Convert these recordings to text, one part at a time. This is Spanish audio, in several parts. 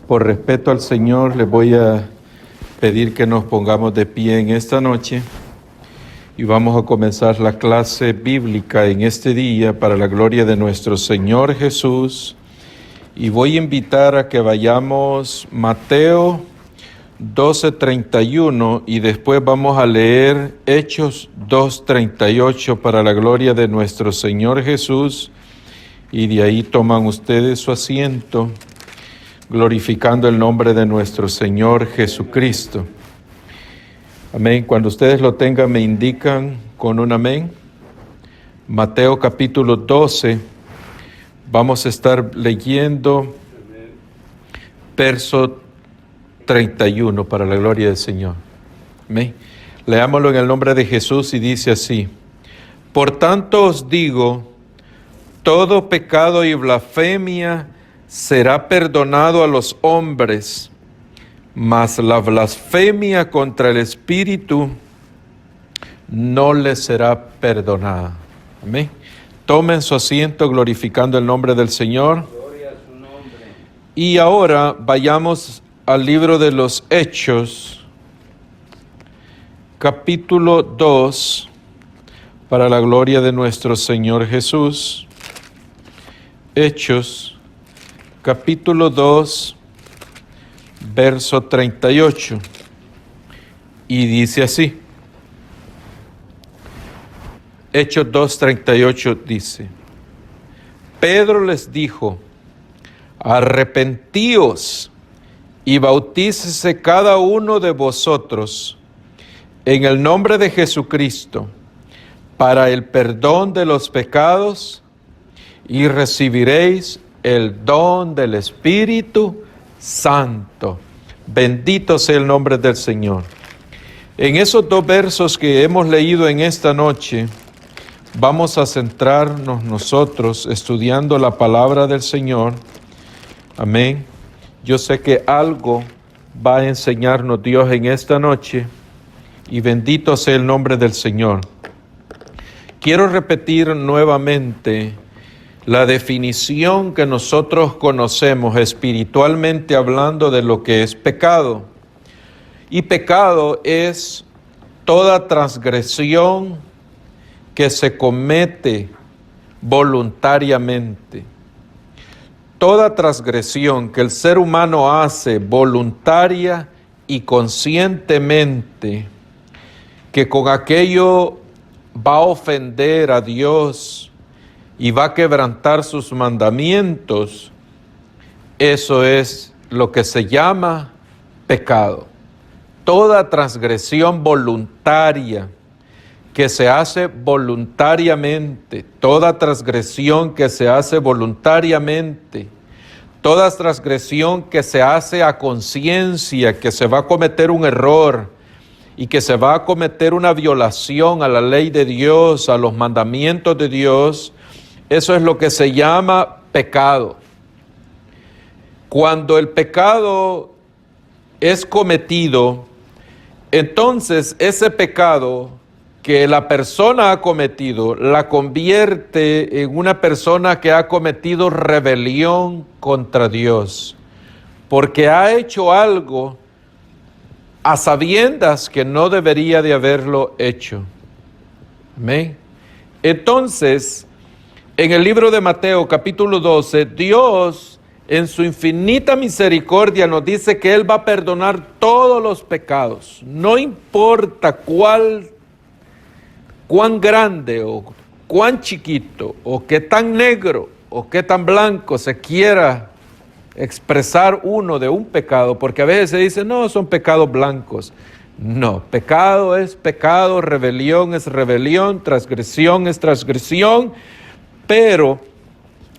Por respeto al Señor, les voy a pedir que nos pongamos de pie en esta noche y vamos a comenzar la clase bíblica en este día para la gloria de nuestro Señor Jesús. Y voy a invitar a que vayamos Mateo 12:31 y después vamos a leer Hechos 2:38 para la gloria de nuestro Señor Jesús. Y de ahí toman ustedes su asiento, glorificando el nombre de nuestro Señor Jesucristo. Amén. Cuando ustedes lo tengan, me indican con un amén. Mateo capítulo 12, vamos a estar leyendo verso 31 para la gloria del Señor. Amén. Leámoslo en el nombre de Jesús y dice así: Por tanto os digo, todo pecado y blasfemia será perdonado a los hombres, mas la blasfemia contra el Espíritu no les será perdonada. Amén. Tomen su asiento glorificando el nombre del Señor. Gloria a su nombre. Y ahora vayamos al libro de los Hechos, capítulo 2, para la gloria de nuestro Señor Jesús. Hechos, capítulo 2, verso 38, y dice así. Hechos 2:38 dice: Pedro les dijo: arrepentíos y bautícese cada uno de vosotros en el nombre de Jesucristo para el perdón de los pecados, y recibiréis el don del Espíritu Santo. Bendito sea el nombre del Señor. En esos dos versos que hemos leído en esta noche, vamos a centrarnos nosotros estudiando la palabra del Señor. Amén. Yo sé que algo va a enseñarnos Dios en esta noche, y bendito sea el nombre del Señor. Quiero repetir nuevamente la definición que nosotros conocemos espiritualmente hablando de lo que es pecado. Y pecado es toda transgresión que se comete voluntariamente. Toda transgresión que el ser humano hace voluntaria y conscientemente, que con aquello va a ofender a Dios y va a quebrantar sus mandamientos, eso es lo que se llama pecado. Toda transgresión voluntaria que se hace voluntariamente, toda transgresión que se hace voluntariamente, toda transgresión que se hace a conciencia, que se va a cometer un error y que se va a cometer una violación a la ley de Dios, a los mandamientos de Dios, eso es lo que se llama pecado. Cuando el pecado es cometido, entonces ese pecado que la persona ha cometido la convierte en una persona que ha cometido rebelión contra Dios, porque ha hecho algo a sabiendas que no debería de haberlo hecho. Amén. Entonces, en el libro de Mateo, capítulo 12, Dios, en su infinita misericordia, nos dice que Él va a perdonar todos los pecados. No importa cuán grande o cuán chiquito, o qué tan negro o qué tan blanco se quiera expresar uno de un pecado, porque a veces se dice, no, son pecados blancos. No, pecado es pecado, rebelión es rebelión, transgresión es transgresión. Pero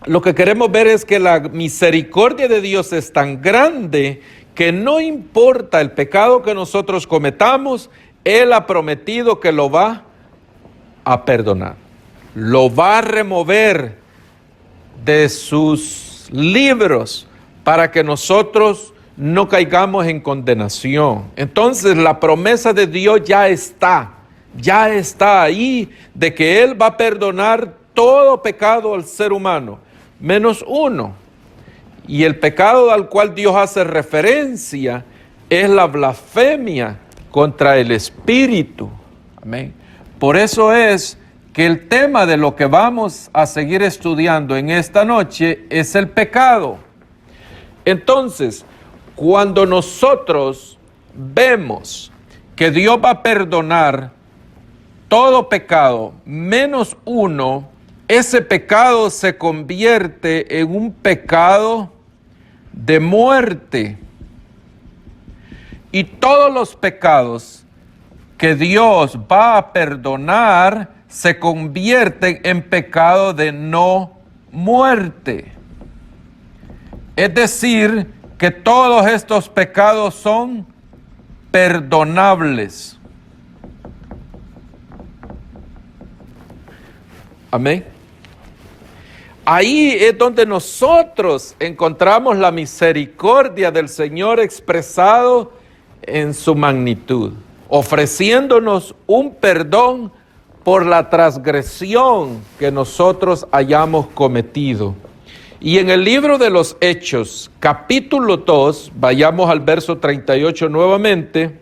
lo que queremos ver es que la misericordia de Dios es tan grande que no importa el pecado que nosotros cometamos, Él ha prometido que lo va a perdonar, lo va a remover de sus libros para que nosotros no caigamos en condenación. Entonces la promesa de Dios ya está ahí, de que Él va a perdonar todo pecado al ser humano, menos uno, Y el pecado al cual Dios hace referencia es la blasfemia contra el Espíritu. Amén. Por eso es que el tema de lo que vamos a seguir estudiando en esta noche es el pecado. Entonces, cuando nosotros vemos que Dios va a perdonar todo pecado menos uno, ese pecado se convierte en un pecado de muerte. Y todos los pecados que Dios va a perdonar se convierten en pecado de no muerte. Es decir, que todos estos pecados son perdonables. Amén. Ahí es donde nosotros encontramos la misericordia del Señor expresado en su magnitud, ofreciéndonos un perdón por la transgresión que nosotros hayamos cometido. Y en el libro de los Hechos, capítulo 2, vayamos al verso 38 nuevamente,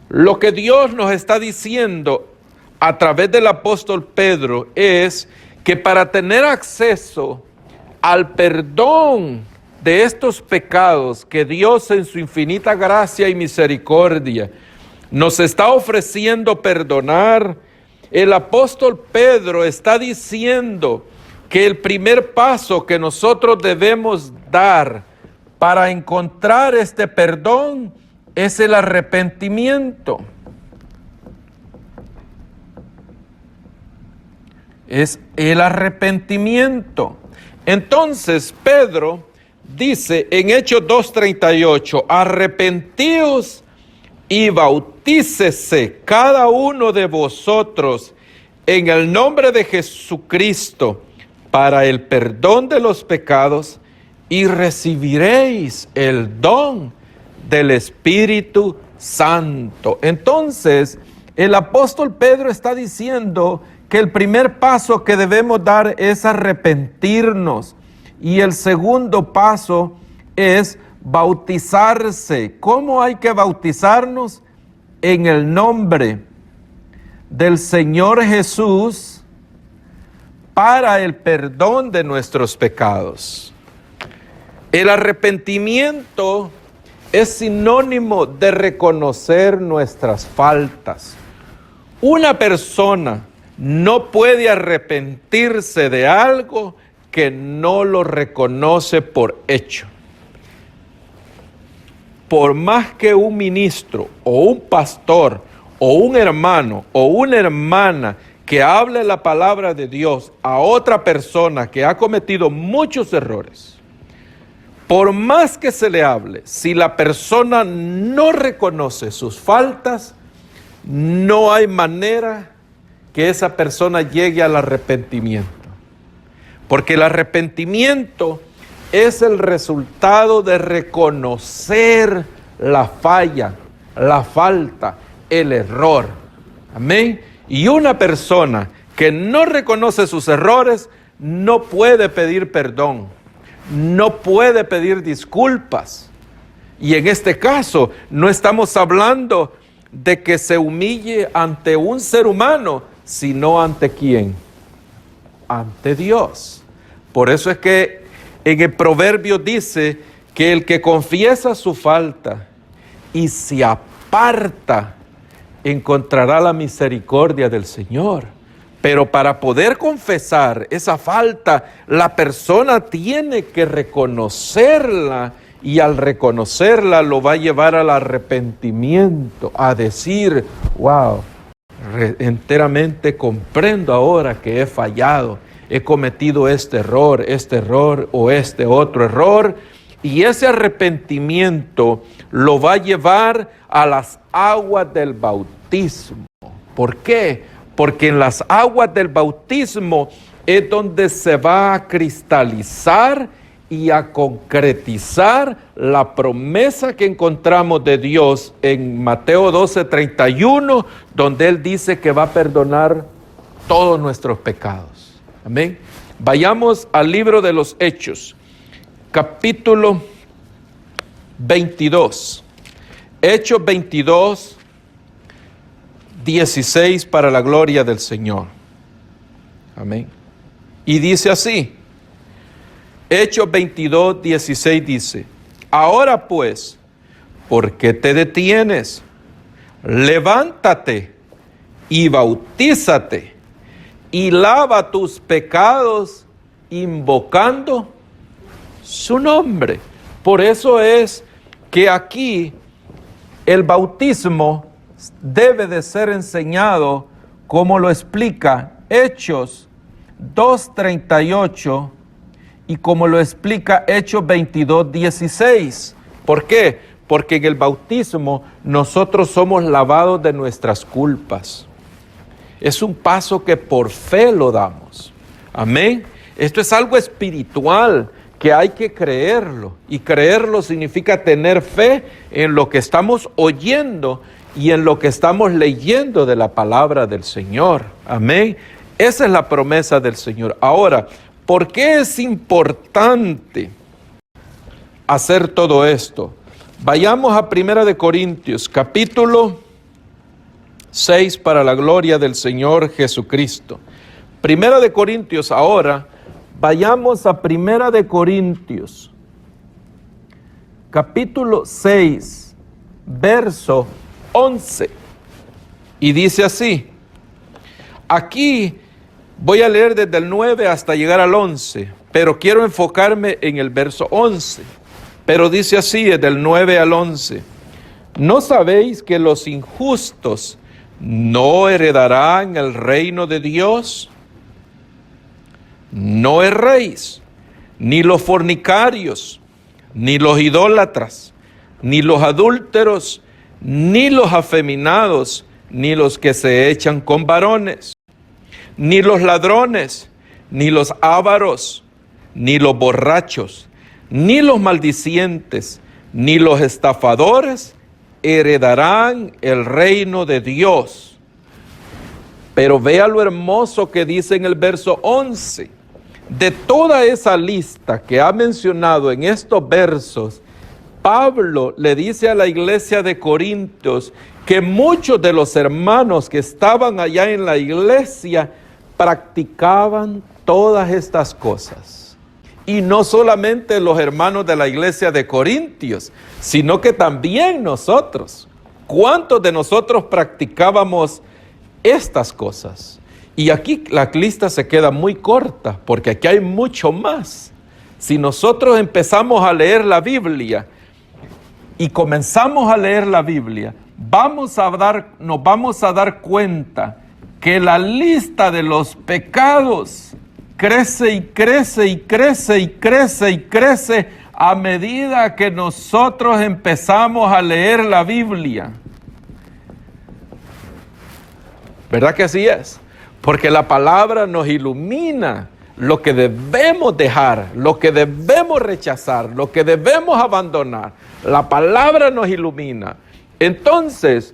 lo que Dios nos está diciendo a través del apóstol Pedro es que para tener acceso al perdón de estos pecados que Dios en su infinita gracia y misericordia nos está ofreciendo perdonar, el apóstol Pedro está diciendo que el primer paso que nosotros debemos dar para encontrar este perdón es el arrepentimiento. Es el arrepentimiento. Entonces Pedro dice en Hechos 2:38, arrepentíos y bautícese cada uno de vosotros en el nombre de Jesucristo para el perdón de los pecados y recibiréis el don del Espíritu Santo. Entonces, el apóstol Pedro está diciendo que el primer paso que debemos dar es arrepentirnos y el segundo paso es bautizarse. ¿Cómo hay que bautizarnos? En el nombre del Señor Jesús para el perdón de nuestros pecados. El arrepentimiento es sinónimo de reconocer nuestras faltas. Una persona no puede arrepentirse de algo que no lo reconoce por hecho. Por más que un ministro o un pastor o un hermano o una hermana que hable la palabra de Dios a otra persona que ha cometido muchos errores, por más que se le hable, si la persona no reconoce sus faltas, no hay manera que esa persona llegue al arrepentimiento. Porque el arrepentimiento es el resultado de reconocer la falla, la falta, el error. Amén. Y una persona que no reconoce sus errores no puede pedir perdón, no puede pedir disculpas. Y en este caso no estamos hablando de que se humille ante un ser humano, sino ante ¿quién? Ante Dios. Por eso es que en el proverbio dice que el que confiesa su falta y se aparta encontrará la misericordia del Señor. Pero para poder confesar esa falta, la persona tiene que reconocerla y al reconocerla lo va a llevar al arrepentimiento, a decir, wow, enteramente comprendo ahora que he fallado, he cometido este error o este otro error, y ese arrepentimiento lo va a llevar a las aguas del bautismo. ¿Por qué? Porque en las aguas del bautismo es donde se va a cristalizar y a concretizar la promesa que encontramos de Dios en Mateo 12:31, donde Él dice que va a perdonar todos nuestros pecados. Amén. Vayamos al libro de los Hechos. capítulo 22. Hechos 22, 16 para la gloria del Señor. Amén. Y dice así, Hechos 22, 16 dice, ahora pues, ¿por qué te detienes? Levántate y bautízate y lava tus pecados invocando su nombre. Por eso es que aquí el bautismo debe de ser enseñado como lo explica Hechos 2:38 y como lo explica Hechos 22:16. ¿Por qué? Porque en el bautismo nosotros somos lavados de nuestras culpas. Es un paso que por fe lo damos. Amén. Esto es algo espiritual que hay que creerlo. Y creerlo significa tener fe en lo que estamos oyendo y en lo que estamos leyendo de la palabra del Señor. Amén. Esa es la promesa del Señor. Ahora, ¿por qué es importante hacer todo esto? Vayamos a 1 Corintios, capítulo 6, para la gloria del Señor Jesucristo. 1 Corintios, ahora, vayamos a 1 Corintios, capítulo 6, verso 11. Y dice así, aquí voy a leer desde el 9 hasta llegar al 11, pero quiero enfocarme en el verso 11. Pero dice así, desde el 9 al 11, ¿no sabéis que los injustos no heredarán el reino de Dios? No erréis, ni los fornicarios, ni los idólatras, ni los adúlteros, ni los afeminados, ni los que se echan con varones, ni los ladrones, ni los ávaros, ni los borrachos, ni los maldicientes, ni los estafadores heredarán el reino de Dios. Pero vea lo hermoso que dice en el verso 11. De toda esa lista que ha mencionado en estos versos, Pablo le dice a la iglesia de Corintios que muchos de los hermanos que estaban allá en la iglesia practicaban todas estas cosas. Y no solamente los hermanos de la iglesia de Corintios, sino que también nosotros. ¿Cuántos de nosotros practicábamos estas cosas? Y aquí la lista se queda muy corta, porque aquí hay mucho más. Si nosotros empezamos a leer la Biblia y comenzamos a leer la Biblia, nos vamos a dar cuenta que la lista de los pecados crece y crece y crece y crece y crece a medida que nosotros empezamos a leer la Biblia. ¿Verdad que así es? Porque la palabra nos ilumina lo que debemos dejar, lo que debemos rechazar, lo que debemos abandonar. La palabra nos ilumina. Entonces,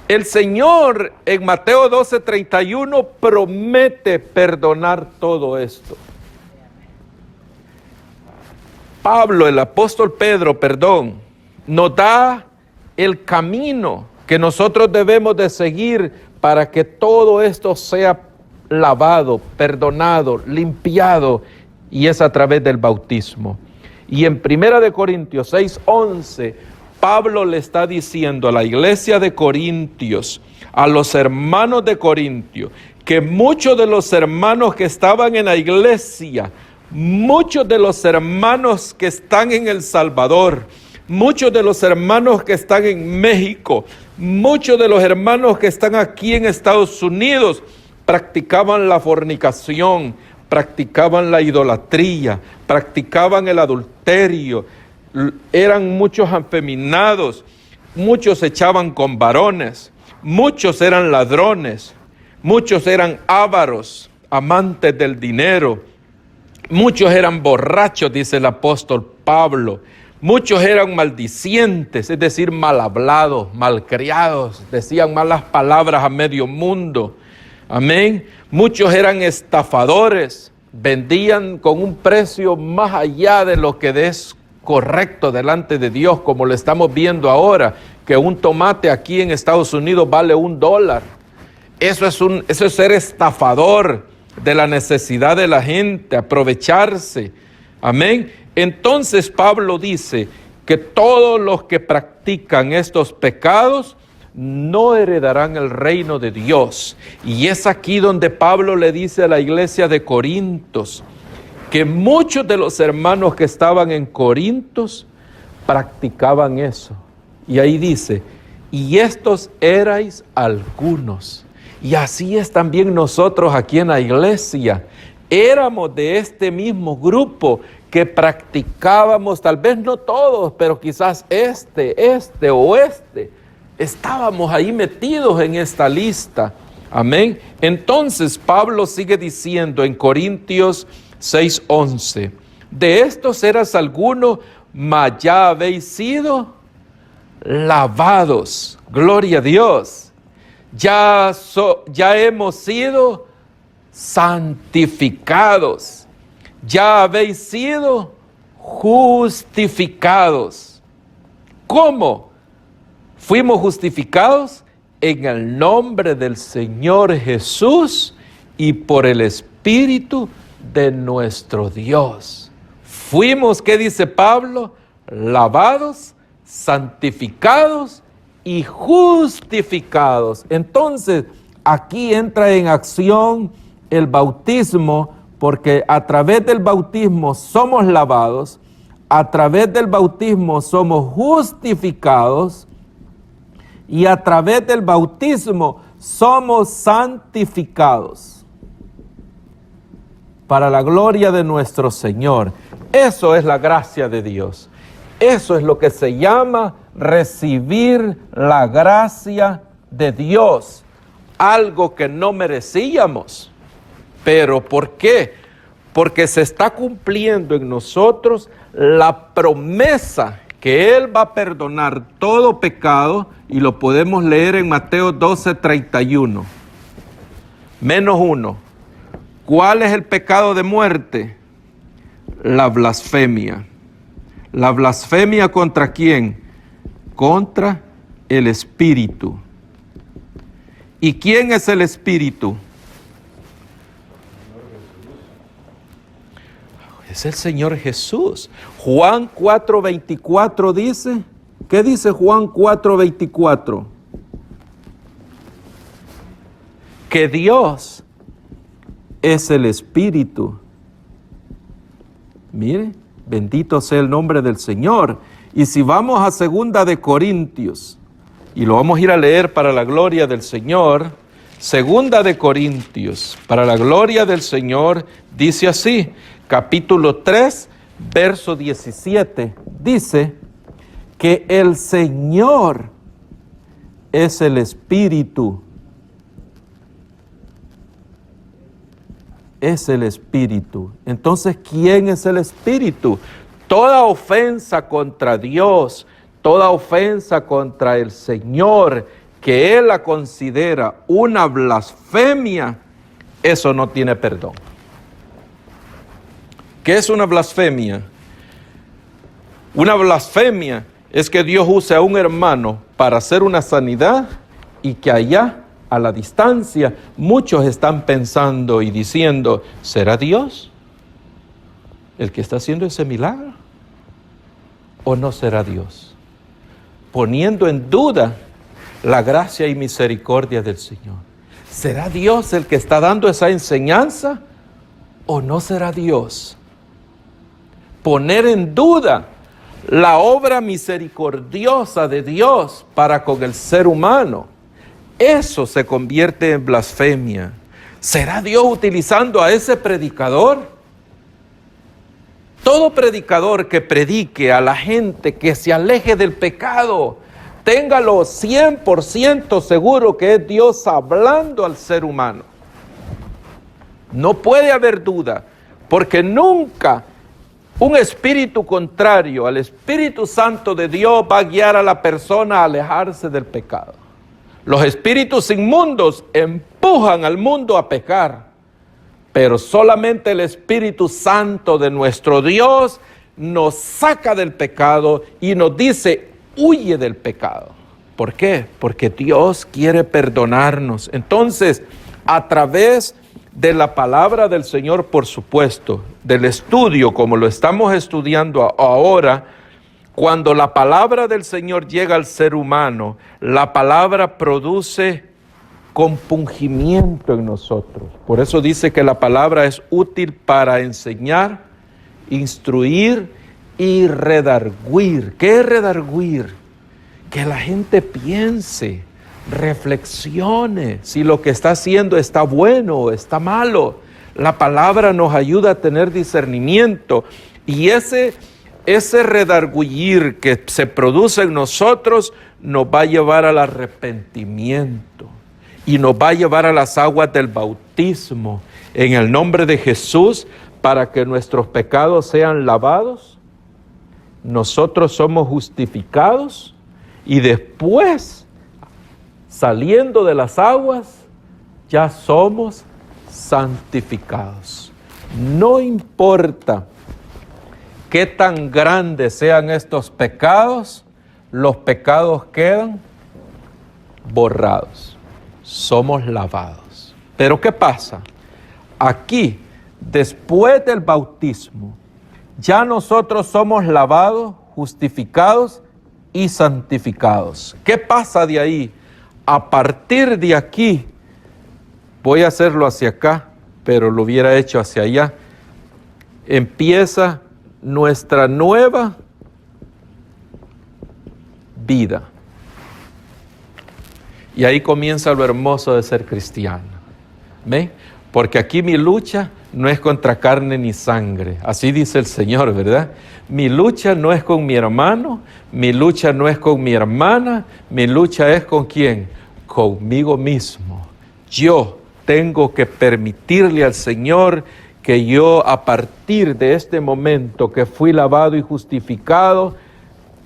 el Señor en Mateo 12:31 promete perdonar todo esto. Pablo, el apóstol Pedro, nos da el camino que nosotros debemos de seguir para que todo esto sea lavado, perdonado, limpiado, y es a través del bautismo. Y en 1 Corintios 6:11, Pablo le está diciendo a la iglesia de Corintios, a los hermanos de Corintio, que muchos de los hermanos que estaban en la iglesia, muchos de los hermanos que están en El Salvador, muchos de los hermanos que están en México, muchos de los hermanos que están aquí en Estados Unidos, practicaban la fornicación, practicaban la idolatría, practicaban el adulterio, eran muchos afeminados, muchos se echaban con varones, muchos eran ladrones, muchos eran ávaros, amantes del dinero, muchos eran borrachos, dice el apóstol Pablo, muchos eran maldicientes, es decir, mal hablados, malcriados, decían malas palabras a medio mundo. Amén. Muchos eran estafadores, vendían con un precio más allá de lo que es correcto delante de Dios, como lo estamos viendo ahora, que un tomate aquí en Estados Unidos vale $1. Eso es ser estafador de la necesidad de la gente, aprovecharse. Amén. Entonces Pablo dice que todos los que practican estos pecados no heredarán el reino de Dios. Y es aquí donde Pablo le dice a la iglesia de Corintios que muchos de los hermanos que estaban en Corintios practicaban eso. Y ahí dice, y estos erais algunos. Y así es también nosotros aquí en la iglesia. Éramos de este mismo grupo que practicábamos, tal vez no todos, pero quizás este. Estábamos ahí metidos en esta lista. Amén. Entonces Pablo sigue diciendo en Corintios 6:11, de estos eras alguno, mas ya habéis sido lavados. Gloria a Dios. Ya hemos sido santificados. Ya habéis sido justificados. ¿Cómo? Fuimos justificados en el nombre del Señor Jesús y por el Espíritu de nuestro Dios. Fuimos, ¿qué dice Pablo? Lavados, santificados y justificados. Entonces, aquí entra en acción el bautismo, porque a través del bautismo somos lavados, a través del bautismo somos justificados y a través del bautismo somos santificados para la gloria de nuestro Señor. Eso es la gracia de Dios. Eso es lo que se llama recibir la gracia de Dios, algo que no merecíamos. ¿Pero por qué? Porque se está cumpliendo en nosotros la promesa que Él va a perdonar todo pecado, y lo podemos leer en Mateo 12:31. -1. ¿Cuál es el pecado de muerte? La blasfemia. ¿La blasfemia contra quién? Contra el Espíritu. ¿Y quién es el Espíritu? Es el Señor Jesús. Juan 4:24 dice, ¿qué dice Juan 4:24? Que Dios es el Espíritu. Mire, bendito sea el nombre del Señor. Y si vamos a 2 de Corintios, y lo vamos a ir a leer para la gloria del Señor, 2 de Corintios, para la gloria del Señor, dice así, capítulo 3, verso 17, dice que el Señor es el Espíritu. Es el Espíritu. Entonces, ¿quién es el Espíritu? Toda ofensa contra Dios, toda ofensa contra el Señor, que Él la considera una blasfemia, eso no tiene perdón. ¿Qué es una blasfemia? Una blasfemia es que Dios use a un hermano para hacer una sanidad y que allá, a la distancia, muchos están pensando y diciendo, ¿será Dios el que está haciendo ese milagro? ¿O no será Dios? Poniendo en duda la gracia y misericordia del Señor. ¿Será Dios el que está dando esa enseñanza? ¿O no será Dios? Poner en duda la obra misericordiosa de Dios para con el ser humano. Eso se convierte en blasfemia. ¿Será Dios utilizando a ese predicador? Todo predicador que predique a la gente que se aleje del pecado, téngalo 100% seguro que es Dios hablando al ser humano. No puede haber duda, porque nunca un espíritu contrario al Espíritu Santo de Dios va a guiar a la persona a alejarse del pecado. Los espíritus inmundos empujan al mundo a pecar, Pero solamente el Espíritu Santo de nuestro Dios nos saca del pecado y nos dice, huye del pecado. ¿Por qué? Porque Dios quiere perdonarnos. Entonces, a través de la palabra del Señor, por supuesto, del estudio, como lo estamos estudiando ahora, cuando la palabra del Señor llega al ser humano, la palabra produce compungimiento en nosotros. Por eso dice que la palabra es útil para enseñar, instruir y redarguir. ¿Qué es redarguir? Que la gente piense, reflexione si lo que está haciendo está bueno o está malo. La palabra nos ayuda a tener discernimiento y ese redarguir que se produce en nosotros nos va a llevar al arrepentimiento y nos va a llevar a las aguas del bautismo en el nombre de Jesús para que nuestros pecados sean lavados. Nosotros somos justificados y después, saliendo de las aguas, ya somos santificados. No importa qué tan grandes sean estos pecados, los pecados quedan borrados. Somos lavados. Pero ¿qué pasa? Aquí, después del bautismo, ya nosotros somos lavados, justificados y santificados. ¿Qué pasa de ahí? A partir de aquí, voy a hacerlo hacia acá, pero lo hubiera hecho hacia allá, empieza nuestra nueva vida. Y ahí comienza lo hermoso de ser cristiano. ¿Ven? Porque aquí mi lucha no es contra carne ni sangre. Así dice el Señor, ¿verdad? Mi lucha no es con mi hermano, mi lucha no es con mi hermana, mi lucha es ¿con quién? Conmigo mismo. Yo tengo que permitirle al Señor que yo a partir de este momento que fui lavado y justificado,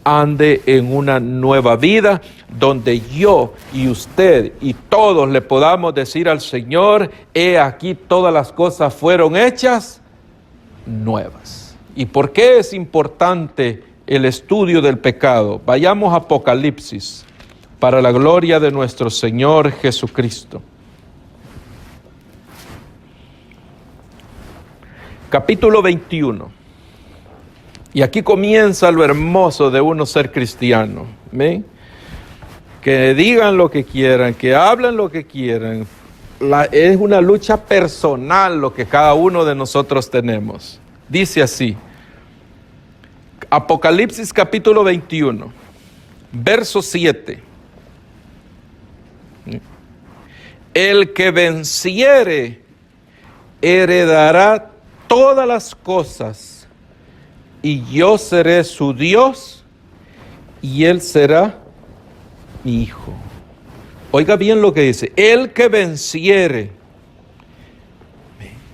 ande en una nueva vida donde yo y usted y todos le podamos decir al Señor, he aquí todas las cosas fueron hechas nuevas. ¿Y por qué es importante el estudio del pecado? Vayamos a Apocalipsis para la gloria de nuestro Señor Jesucristo. Capítulo 21. Y aquí comienza lo hermoso de uno ser cristiano. ¿Ven? Que digan lo que quieran, que hablen lo que quieran. Es una lucha personal lo que cada uno de nosotros tenemos. Dice así, Apocalipsis capítulo 21, verso 7. El que venciere heredará todas las cosas, y yo seré su Dios, y él será mi hijo. Oiga bien lo que dice, el que venciere.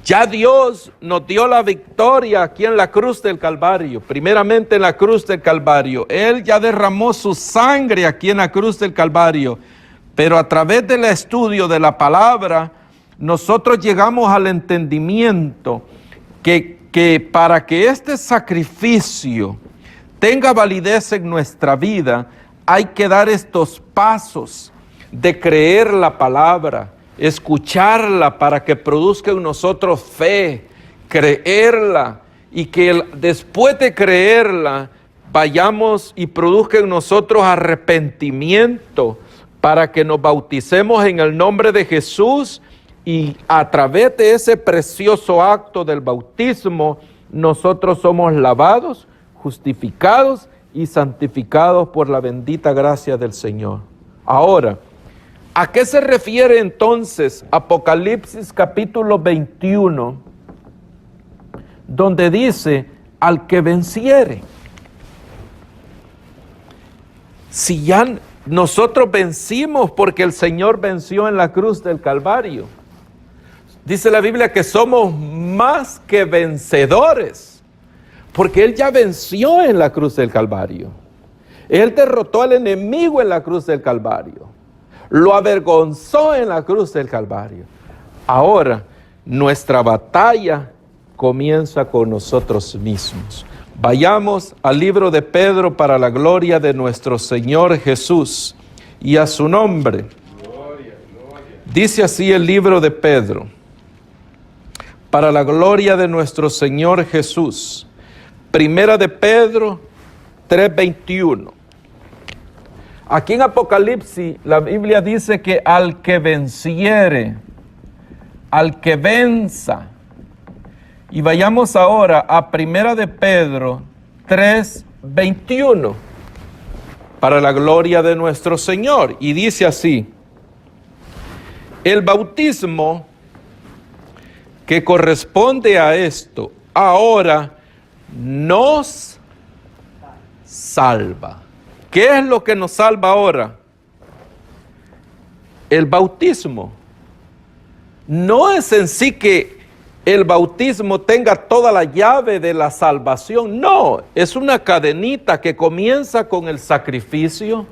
Ya Dios nos dio la victoria aquí en la cruz del Calvario, primeramente en la cruz del Calvario. Él ya derramó su sangre aquí en la cruz del Calvario, pero a través del estudio de la palabra, nosotros llegamos al entendimiento que para que este sacrificio tenga validez en nuestra vida, hay que dar estos pasos de creer la palabra, escucharla para que produzca en nosotros fe, creerla, y que después de creerla vayamos y produzca en nosotros arrepentimiento para que nos bauticemos en el nombre de Jesús. Y a través de ese precioso acto del bautismo, nosotros somos lavados, justificados y santificados por la bendita gracia del Señor. Ahora, ¿a qué se refiere entonces Apocalipsis capítulo 21, donde dice, al que venciere? Si ya nosotros vencimos porque el Señor venció en la cruz del Calvario. Dice la Biblia que somos más que vencedores, porque Él ya venció en la cruz del Calvario. Él derrotó al enemigo en la cruz del Calvario. Lo avergonzó en la cruz del Calvario. Ahora, nuestra batalla comienza con nosotros mismos. Vayamos al libro de Pedro para la gloria de nuestro Señor Jesús y a su nombre. Dice así el libro de Pedro, para la gloria de nuestro Señor Jesús. Primera de Pedro 3:21. Aquí en Apocalipsis la Biblia dice que al que venciere, al que venza. Y vayamos ahora a Primera de Pedro 3:21, para la gloria de nuestro Señor. Y dice así: el bautismo que corresponde a esto ahora nos salva. ¿Qué es lo que nos salva ahora? El bautismo. No es en sí que el bautismo tenga toda la llave de la salvación. No, es una cadenita que comienza con el sacrificio.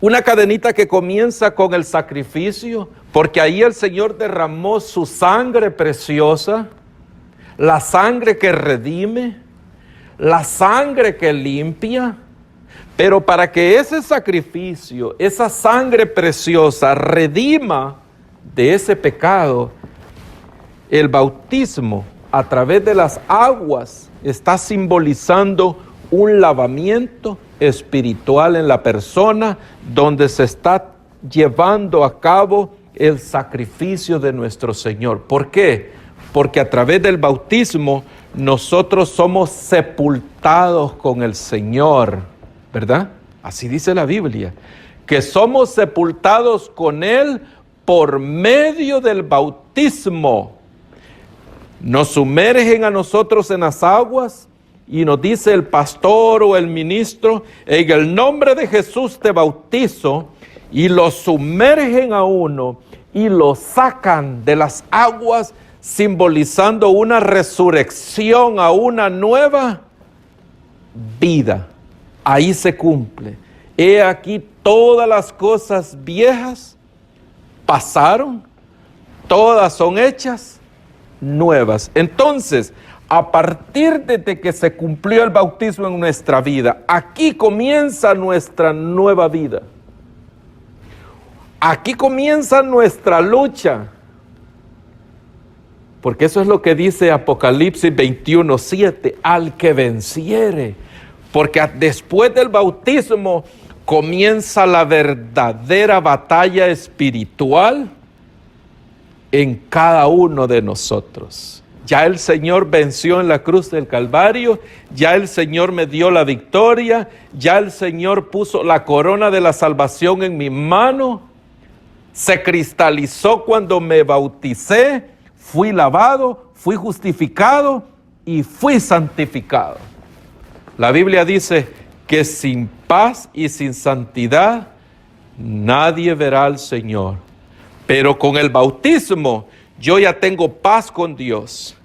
Una cadenita que comienza con el sacrificio, porque ahí el Señor derramó su sangre preciosa, la sangre que redime, la sangre que limpia. Pero para que ese sacrificio, esa sangre preciosa redima de ese pecado, el bautismo a través de las aguas está simbolizando un lavamiento espiritual en la persona, donde se está llevando a cabo el sacrificio de nuestro Señor. ¿Por qué? Porque a través del bautismo nosotros somos sepultados con el Señor, ¿verdad? Así dice la Biblia, que somos sepultados con Él por medio del bautismo. Nos sumergen a nosotros en las aguas y nos dice el pastor o el ministro: en el nombre de Jesús te bautizo, y lo sumergen a uno y lo sacan de las aguas, simbolizando una resurrección a una nueva vida. Ahí se cumple. He aquí, todas las cosas viejas pasaron, todas son hechas nuevas. Entonces, a partir de que se cumplió el bautismo en nuestra vida, aquí comienza nuestra nueva vida. Aquí comienza nuestra lucha. Porque eso es lo que dice Apocalipsis 21:7, al que venciere. Porque después del bautismo comienza la verdadera batalla espiritual en cada uno de nosotros. Ya el Señor venció en la cruz del Calvario, ya el Señor me dio la victoria, ya el Señor puso la corona de la salvación en mi mano, se cristalizó cuando me bauticé, fui lavado, fui justificado y fui santificado. La Biblia dice que sin paz y sin santidad nadie verá al Señor. Pero con el bautismo yo ya tengo paz con Dios.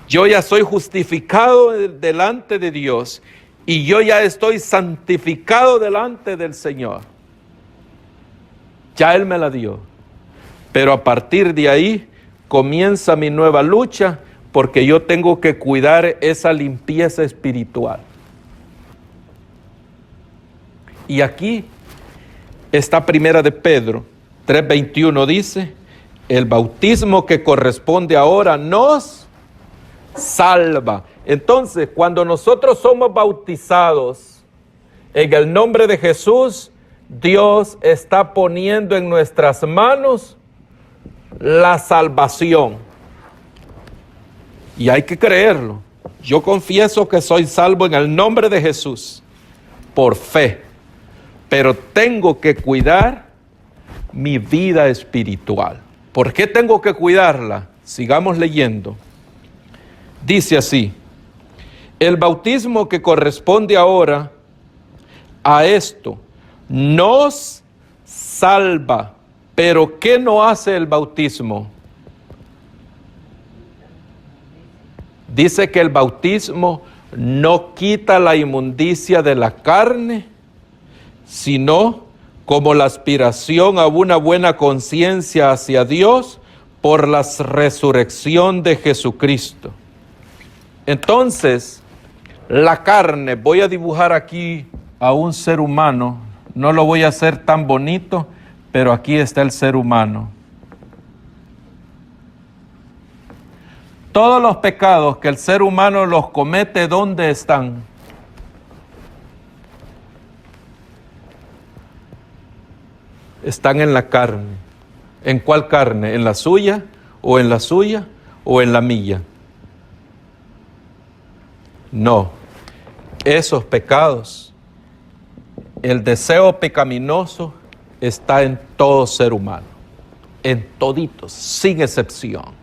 Yo ya soy justificado delante de Dios y yo ya estoy santificado delante del Señor. Ya Él me la dio. Pero a partir de ahí comienza mi nueva lucha, porque yo tengo que cuidar esa limpieza espiritual. Y aquí está Primera de Pedro 3:21, dice: el bautismo que corresponde ahora nos salva. Entonces, cuando nosotros somos bautizados en el nombre de Jesús, Dios está poniendo en nuestras manos la salvación. Y hay que creerlo. Yo confieso que soy salvo en el nombre de Jesús, por fe. Pero tengo que cuidar mi vida espiritual. ¿Por qué tengo que cuidarla? Sigamos leyendo. Dice así: el bautismo que corresponde ahora a esto nos salva. Pero ¿qué no hace el bautismo? Dice que el bautismo no quita la inmundicia de la carne, sino como la aspiración a una buena conciencia hacia Dios por la resurrección de Jesucristo. Entonces, la carne, voy a dibujar aquí a un ser humano, no lo voy a hacer tan bonito, pero aquí está el ser humano. Todos los pecados que el ser humano los comete, ¿dónde están? Están en la carne. ¿En cuál carne? ¿En la suya? ¿O en la suya? ¿O en la mía? No. Esos pecados, el deseo pecaminoso está en todo ser humano, en toditos, sin excepción.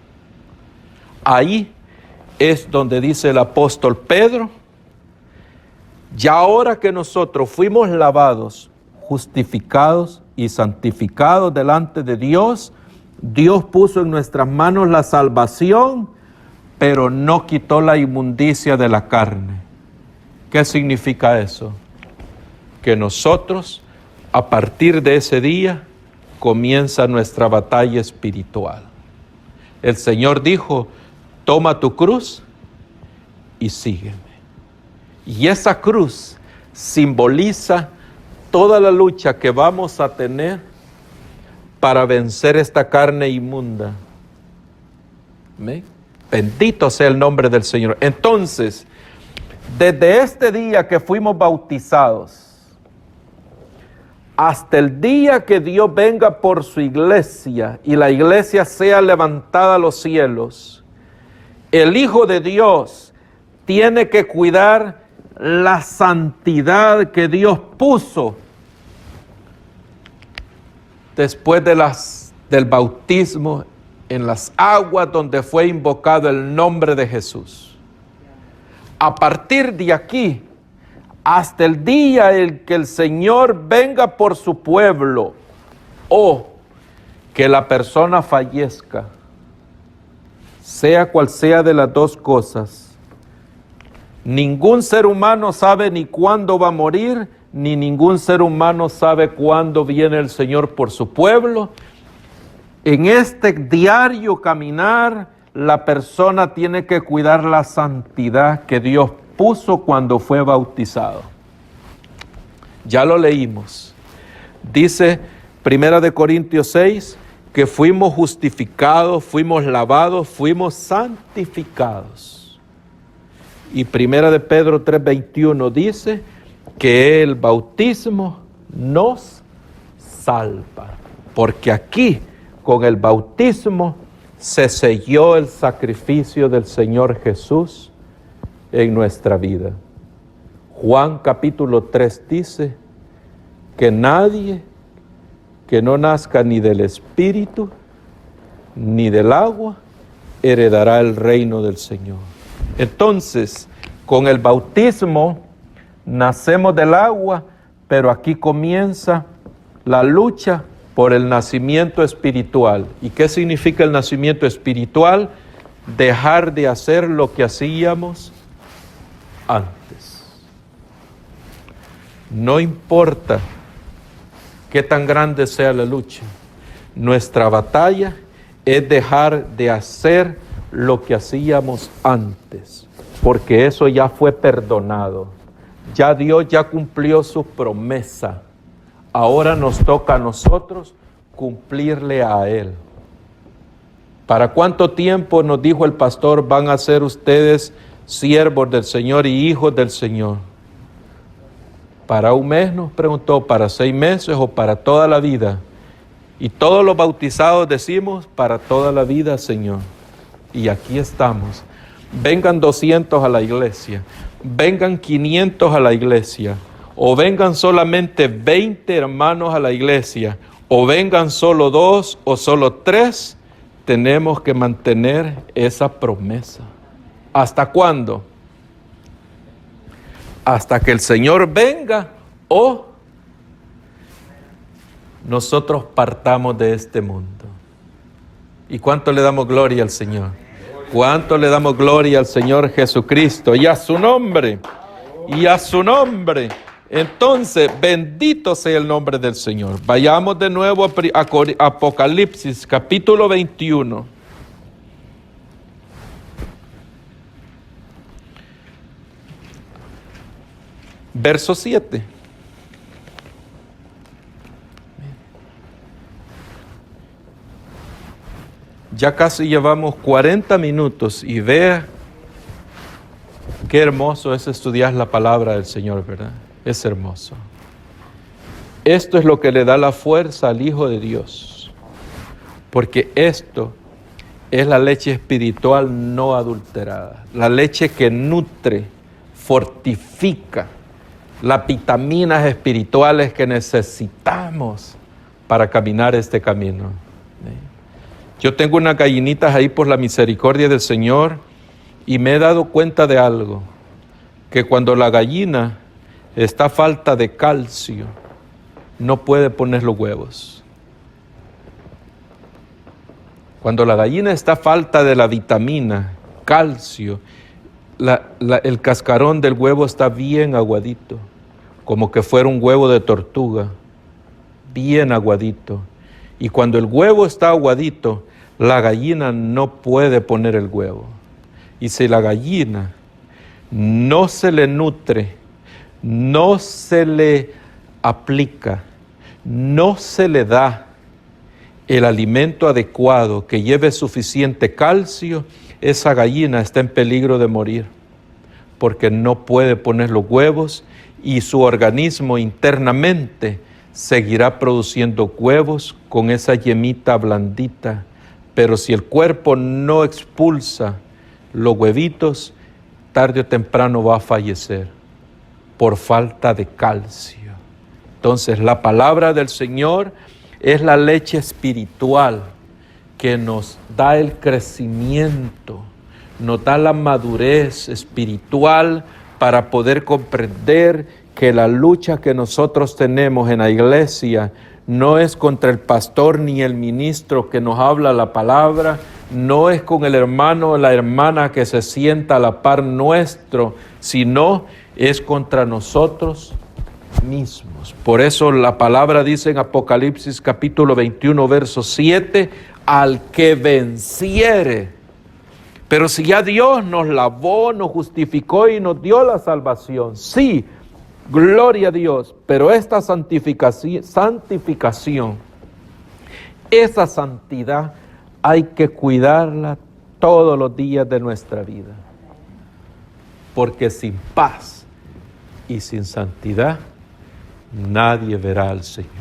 Ahí es donde dice el apóstol Pedro, ya ahora que nosotros fuimos lavados, justificados y santificados delante de Dios, Dios puso en nuestras manos la salvación, pero no quitó la inmundicia de la carne. ¿Qué significa eso? Que nosotros, a partir de ese día, comienza nuestra batalla espiritual. El Señor dijo, toma tu cruz y sígueme. Y esa cruz simboliza toda la lucha que vamos a tener para vencer esta carne inmunda. ¿Amén? Bendito sea el nombre del Señor. Entonces, desde este día que fuimos bautizados, hasta el día que Dios venga por su iglesia y la iglesia sea levantada a los cielos, el Hijo de Dios tiene que cuidar la santidad que Dios puso después del bautismo en las aguas donde fue invocado el nombre de Jesús. A partir de aquí, hasta el día en que el Señor venga por su pueblo o que la persona fallezca, sea cual sea de las dos cosas, ningún ser humano sabe ni cuándo va a morir, ni ningún ser humano sabe cuándo viene el Señor por su pueblo. En este diario caminar, la persona tiene que cuidar la santidad que Dios puso cuando fue bautizado. Ya lo leímos. Dice 1 Corintios 6 que fuimos justificados, fuimos lavados, fuimos santificados. Y 1 Pedro 3:21 dice que el bautismo nos salva. Porque aquí, con el bautismo, se selló el sacrificio del Señor Jesús en nuestra vida. Juan capítulo 3 dice que nadie que no nazca ni del Espíritu ni del agua heredará el reino del Señor. Entonces, con el bautismo nacemos del agua, pero aquí comienza la lucha por el nacimiento espiritual. ¿Y qué significa el nacimiento espiritual? Dejar de hacer lo que hacíamos antes. No importa qué tan grande sea la lucha, nuestra batalla es dejar de hacer lo que hacíamos antes, porque eso ya fue perdonado. Ya Dios ya cumplió su promesa. Ahora nos toca a nosotros cumplirle a Él. ¿Para cuánto tiempo, nos dijo el pastor, van a ser ustedes siervos del Señor y hijos del Señor? ¿Para un mes? Nos preguntó, ¿para 6 meses o para toda la vida? Y todos los bautizados decimos, para toda la vida, Señor. Y aquí estamos. Vengan 200 a la iglesia, vengan 500 a la iglesia, o vengan solamente 20 hermanos a la iglesia, o vengan solo 2 o solo 3, tenemos que mantener esa promesa. ¿Hasta cuándo? Hasta que el Señor venga o nosotros partamos de este mundo. ¿Y cuánto le damos gloria al Señor? ¿Cuánto le damos gloria al Señor Jesucristo? Y a su nombre, y a su nombre. Entonces, bendito sea el nombre del Señor. Vayamos de nuevo a Apocalipsis, capítulo 21. Verso 7. Ya casi llevamos 40 minutos y vea qué hermoso es estudiar la palabra del Señor, ¿verdad? Es hermoso. Esto es lo que le da la fuerza al Hijo de Dios, porque esto es la leche espiritual no adulterada, la leche que nutre, fortifica las vitaminas espirituales que necesitamos para caminar este camino. Yo tengo unas gallinitas ahí por la misericordia del Señor y me he dado cuenta de algo, que cuando la gallina está a falta de calcio, no puede poner los huevos. Cuando la gallina está a falta de la vitamina, calcio, el cascarón del huevo está bien aguadito, como que fuera un huevo de tortuga, bien aguadito. Y cuando el huevo está aguadito, la gallina no puede poner el huevo. Y si la gallina no se le nutre, no se le aplica, no se le da el alimento adecuado que lleve suficiente calcio, esa gallina está en peligro de morir, porque no puede poner los huevos y su organismo internamente seguirá produciendo huevos con esa yemita blandita. Pero si el cuerpo no expulsa los huevitos, tarde o temprano va a fallecer por falta de calcio. Entonces, la palabra del Señor es la leche espiritual que nos da el crecimiento, nos da la madurez espiritual para poder comprender que la lucha que nosotros tenemos en la iglesia no es contra el pastor ni el ministro que nos habla la palabra, no es con el hermano o la hermana que se sienta a la par nuestro, sino es contra nosotros mismos. Por eso la palabra dice en Apocalipsis capítulo 21, verso 7, al que venciere. Pero si ya Dios nos lavó, nos justificó y nos dio la salvación, sí, gloria a Dios, pero esta santificación, esa santidad hay que cuidarla todos los días de nuestra vida, porque sin paz y sin santidad nadie verá al Señor.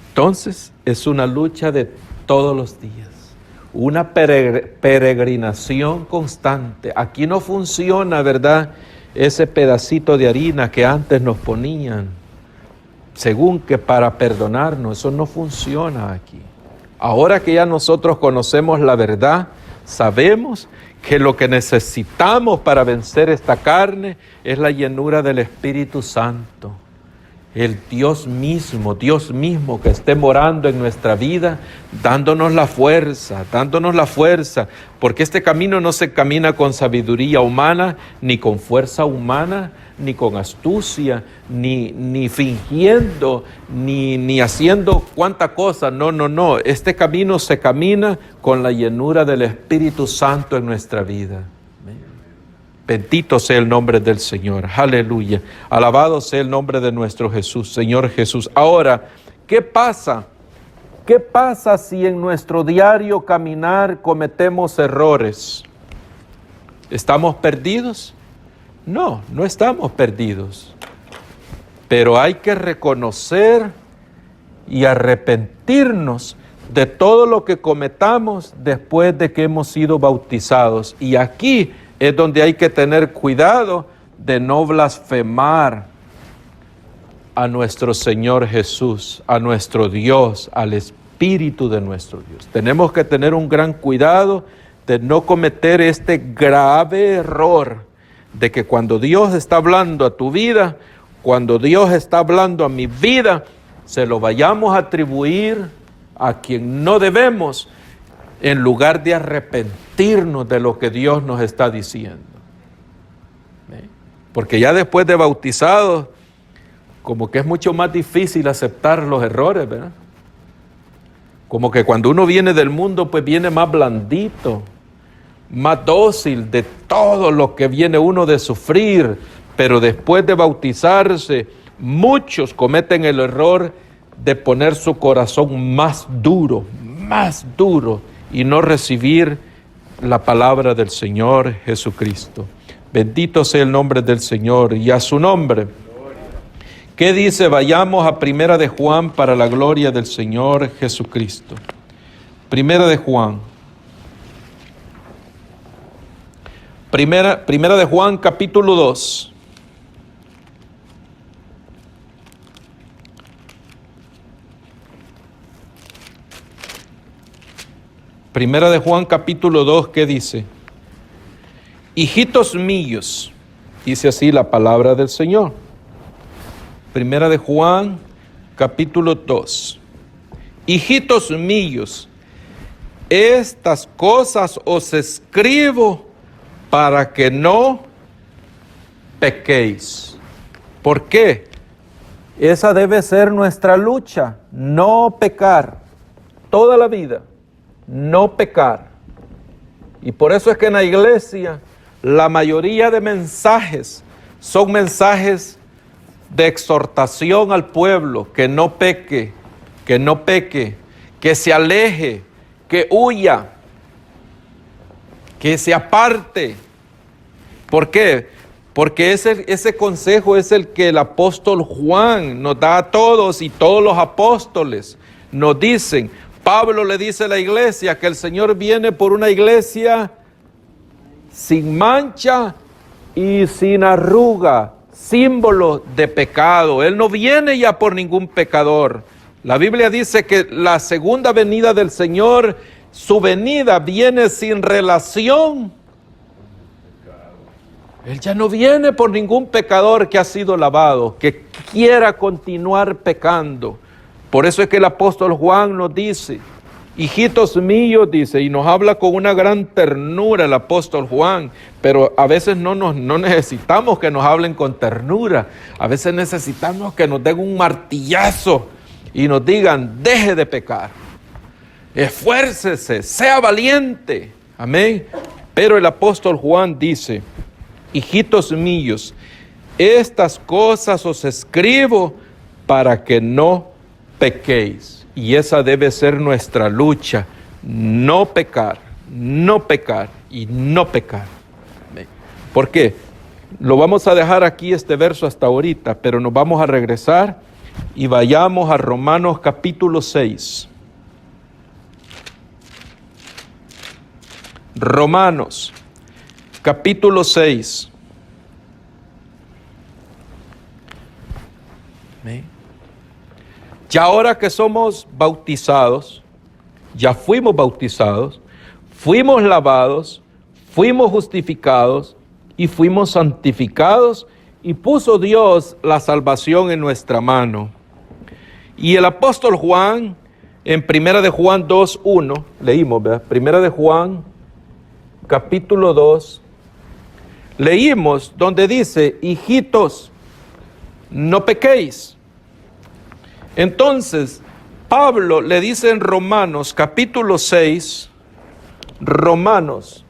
Entonces es una lucha de todos los días, una peregrinación constante. Aquí no funciona, ¿verdad?, ese pedacito de harina que antes nos ponían, según que para perdonarnos. Eso no funciona aquí. Ahora que ya nosotros conocemos la verdad, sabemos que lo que necesitamos para vencer esta carne es la llenura del Espíritu Santo. El Dios mismo que esté morando en nuestra vida, dándonos la fuerza, porque este camino no se camina con sabiduría humana, ni con fuerza humana, ni con astucia, ni fingiendo, ni haciendo cuánta cosa. No. Este camino se camina con la llenura del Espíritu Santo en nuestra vida. Bendito sea el nombre del Señor, aleluya. Alabado sea el nombre de nuestro Jesús, Señor Jesús. Ahora, ¿qué pasa? ¿Qué pasa si en nuestro diario caminar cometemos errores? ¿Estamos perdidos? No, no estamos perdidos. Pero hay que reconocer y arrepentirnos de todo lo que cometamos después de que hemos sido bautizados. Y aquí es donde hay que tener cuidado de no blasfemar a nuestro Señor Jesús, a nuestro Dios, al Espíritu de nuestro Dios. Tenemos que tener un gran cuidado de no cometer este grave error de que cuando Dios está hablando a tu vida, cuando Dios está hablando a mi vida, se lo vayamos a atribuir a quien no debemos, en lugar de arrepentirnos de lo que Dios nos está diciendo. Porque ya después de bautizados, como que es mucho más difícil aceptar los errores, ¿verdad? Como que cuando uno viene del mundo, pues viene más blandito, más dócil de todo lo que viene uno de sufrir. Pero después de bautizarse, muchos cometen el error de poner su corazón más duro y no recibir la palabra del Señor Jesucristo. Bendito sea el nombre del Señor y a su nombre. ¿Qué dice? Vayamos a Primera de Juan para la gloria del Señor Jesucristo. Primera de Juan. Primera de Juan, capítulo 2. Primera de Juan, capítulo 2, ¿qué dice? Hijitos míos, dice así la palabra del Señor. Primera de Juan, capítulo 2. Hijitos míos, estas cosas os escribo para que no pequéis. ¿Por qué? Esa debe ser nuestra lucha, no pecar, toda la vida, no pecar. Y por eso es que en la iglesia la mayoría de mensajes son mensajes de exhortación al pueblo, que no peque, que se aleje, que huya, que se aparte. ¿Por qué? Porque ese consejo es el que el apóstol Juan nos da a todos, y todos los apóstoles nos dicen. Pablo le dice a la iglesia que el Señor viene por una iglesia sin mancha y sin arruga, símbolo de pecado. Él no viene ya por ningún pecador. La Biblia dice que la segunda venida del Señor, su venida viene sin relación. Él ya no viene por ningún pecador que ha sido lavado, que quiera continuar pecando. Por eso es que el apóstol Juan nos dice, hijitos míos, dice, y nos habla con una gran ternura el apóstol Juan, pero a veces no necesitamos que nos hablen con ternura, a veces necesitamos que nos den un martillazo y nos digan, deje de pecar, esfuércese, sea valiente, amén. Pero el apóstol Juan dice, hijitos míos, estas cosas os escribo para que no pequéis. Y esa debe ser nuestra lucha, no pecar y no pecar. ¿Por qué? Lo vamos a dejar aquí este verso hasta ahorita, pero nos vamos a regresar y vayamos a Romanos capítulo 6. Romanos capítulo 6. Ya ahora que somos bautizados, ya fuimos bautizados, fuimos lavados, fuimos justificados y fuimos santificados, y puso Dios la salvación en nuestra mano. Y el apóstol Juan, en Primera de Juan 2:1, leímos, ¿verdad? Primera de Juan, capítulo 2, leímos donde dice, hijitos, no pequéis. Entonces, Pablo le dice en Romanos capítulo 6, Romanos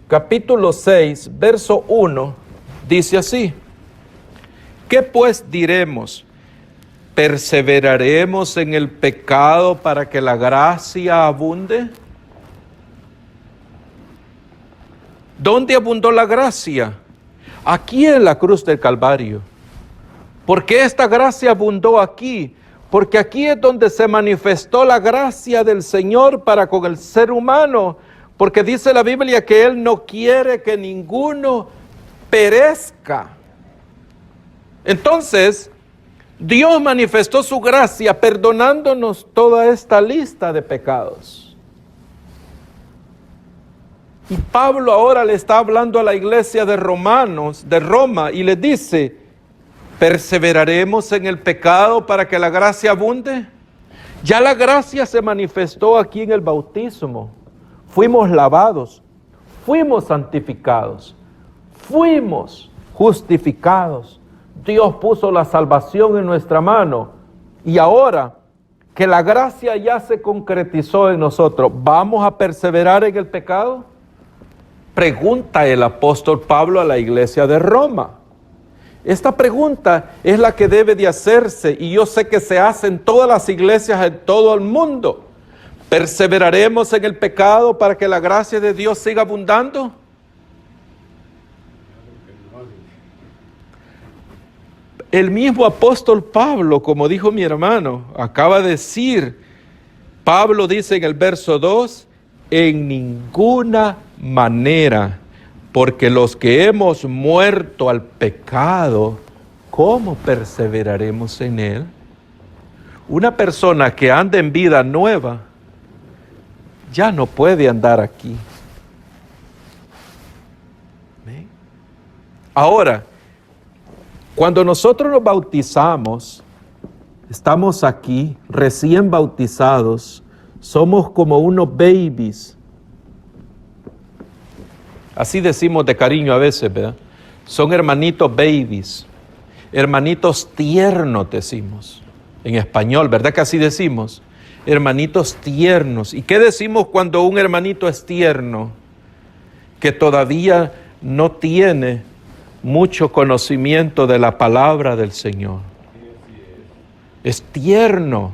capítulo 6, verso 1, dice así, ¿qué pues diremos? ¿Perseveraremos en el pecado para que la gracia abunde? ¿Dónde abundó la gracia? Aquí en la cruz del Calvario. ¿Por qué esta gracia abundó aquí? Porque aquí es donde se manifestó la gracia del Señor para con el ser humano. Porque dice la Biblia que Él no quiere que ninguno perezca. Entonces, Dios manifestó su gracia perdonándonos toda esta lista de pecados. Y Pablo ahora le está hablando a la iglesia de Romanos, de Roma, y le dice, ¿perseveraremos en el pecado para que la gracia abunde? Ya la gracia se manifestó aquí en el bautismo. Fuimos lavados, fuimos santificados, fuimos justificados. Dios puso la salvación en nuestra mano. Y ahora que la gracia ya se concretizó en nosotros, ¿vamos a perseverar en el pecado? Pregunta el apóstol Pablo a la iglesia de Roma. Esta pregunta es la que debe de hacerse, y yo sé que se hace en todas las iglesias en todo el mundo. ¿Perseveraremos en el pecado para que la gracia de Dios siga abundando? El mismo apóstol Pablo, como dijo mi hermano, acaba de decir, Pablo dice en el verso 2, en ninguna manera, porque los que hemos muerto al pecado, ¿cómo perseveraremos en él? Una persona que anda en vida nueva, ya no puede andar aquí. ¿Ven? Ahora, cuando nosotros nos bautizamos, estamos aquí recién bautizados, somos como unos babies. Así decimos de cariño a veces, ¿verdad? Son hermanitos babies, hermanitos tiernos decimos en español, ¿verdad que así decimos? Hermanitos tiernos. ¿Y qué decimos cuando un hermanito es tierno? Que todavía no tiene mucho conocimiento de la palabra del Señor. Es tierno.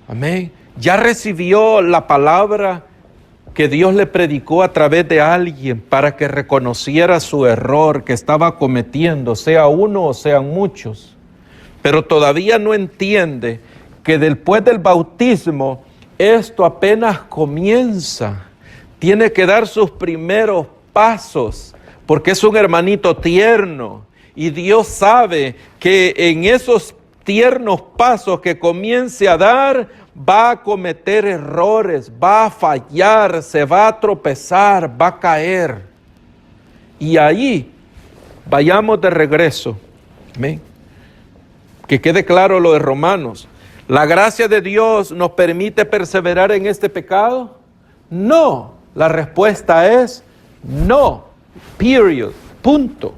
Amén. Ya recibió la palabra que Dios le predicó a través de alguien para que reconociera su error que estaba cometiendo, sea uno o sean muchos. Pero todavía no entiende que después del bautismo esto apenas comienza. Tiene que dar sus primeros pasos, porque es un hermanito tierno, y Dios sabe que en esos tiernos pasos que comience a dar, va a cometer errores, va a fallar, se va a tropezar, va a caer. Y ahí, vayamos de regreso. Amén. Que quede claro lo de Romanos. ¿La gracia de Dios nos permite perseverar en este pecado? No. La respuesta es no. Period. Punto.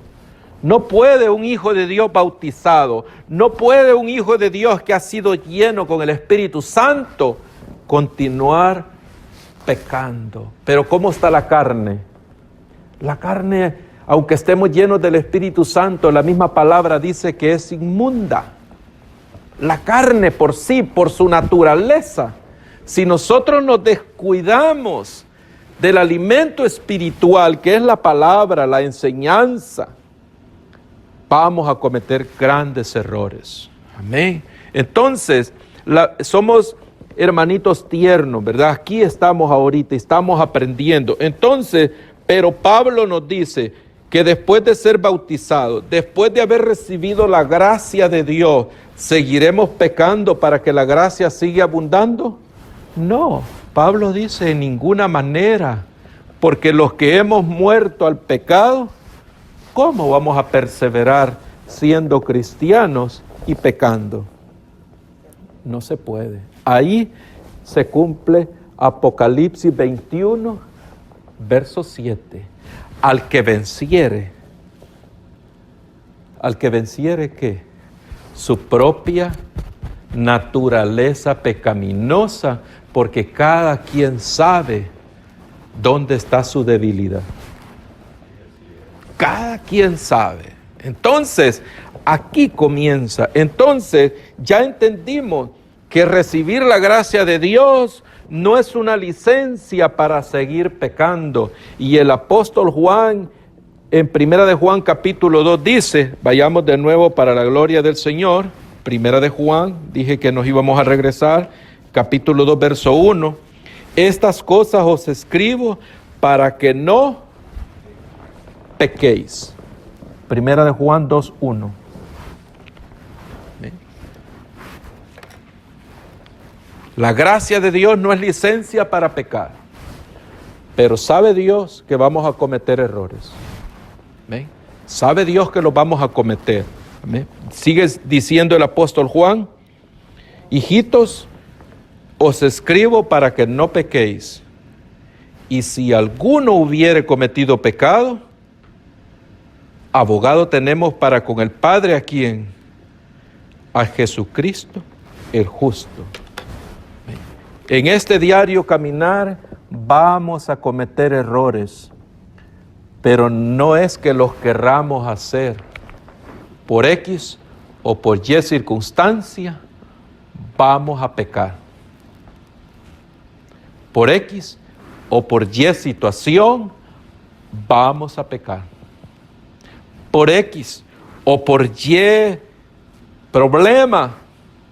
No puede un hijo de Dios bautizado, no puede un hijo de Dios que ha sido lleno con el Espíritu Santo continuar pecando. Pero ¿cómo está la carne? La carne, aunque estemos llenos del Espíritu Santo, la misma palabra dice que es inmunda. La carne por sí, por su naturaleza, si nosotros nos descuidamos del alimento espiritual, que es la palabra, la enseñanza, vamos a cometer grandes errores. Amén. Entonces, somos hermanitos tiernos, ¿verdad? Aquí estamos ahorita, estamos aprendiendo. Entonces, pero Pablo nos dice que después de ser bautizados, después de haber recibido la gracia de Dios, ¿seguiremos pecando para que la gracia siga abundando? No, Pablo dice en ninguna manera, porque los que hemos muerto al pecado, ¿cómo vamos a perseverar siendo cristianos y pecando? No se puede. Ahí se cumple Apocalipsis 21, verso 7. Al que venciere, ¿qué? Su propia naturaleza pecaminosa, porque cada quien sabe dónde está su debilidad. Cada quien sabe. Entonces, aquí comienza. Entonces, ya entendimos que recibir la gracia de Dios no es una licencia para seguir pecando. Y el apóstol Juan, en 1 de Juan capítulo 2 dice, vayamos de nuevo para la gloria del Señor, 1 de Juan, dije que nos íbamos a regresar, capítulo 2, verso 1, estas cosas os escribo para que no pequéis. 1 de Juan 2, 1. La gracia de Dios no es licencia para pecar, pero sabe Dios que vamos a cometer errores. ¿Ven? Sabe Dios que los vamos a cometer. ¿Ven? Sigue diciendo el apóstol Juan, hijitos, os escribo para que no pequéis. Y si alguno hubiere cometido pecado, abogado tenemos para con el Padre, ¿a quién? A Jesucristo, el justo. En este diario caminar vamos a cometer errores, pero no es que los querramos hacer por X o por Y circunstancia, vamos a pecar. Por X o por Y situación, vamos a pecar. Por X o por Y problema,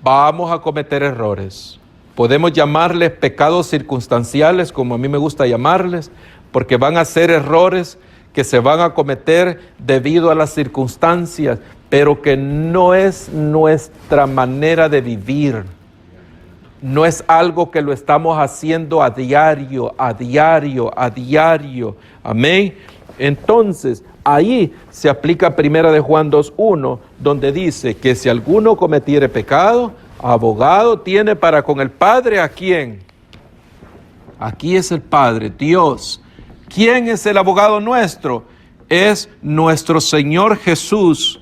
vamos a cometer errores. Podemos llamarles pecados circunstanciales, como a mí me gusta llamarles, porque van a ser errores que se van a cometer debido a las circunstancias, pero que no es nuestra manera de vivir. No es algo que lo estamos haciendo a diario. Amén. Entonces, ahí se aplica 1 de Juan 2:1, donde dice que si alguno cometiere pecado, abogado tiene para con el Padre, ¿a quién? Aquí es el Padre, Dios. ¿Quién es el abogado nuestro? Es nuestro Señor Jesús,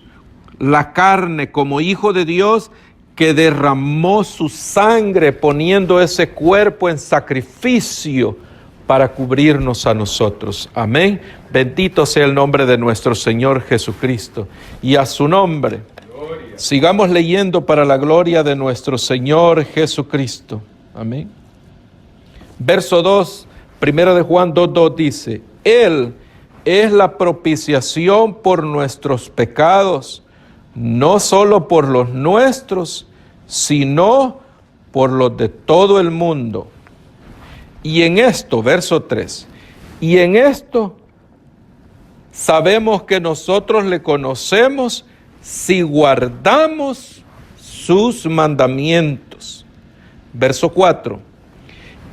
la carne como Hijo de Dios, que derramó su sangre poniendo ese cuerpo en sacrificio para cubrirnos a nosotros. Amén. Bendito sea el nombre de nuestro Señor Jesucristo. Y a su nombre, gloria. Sigamos leyendo para la gloria de nuestro Señor Jesucristo. Amén. Verso 2, 1 de Juan 2:2 dice, Él es la propiciación por nuestros pecados, no solo por los nuestros, sino por los de todo el mundo. Y en esto, verso 3, y en esto sabemos que nosotros le conocemos si guardamos sus mandamientos. Verso 4,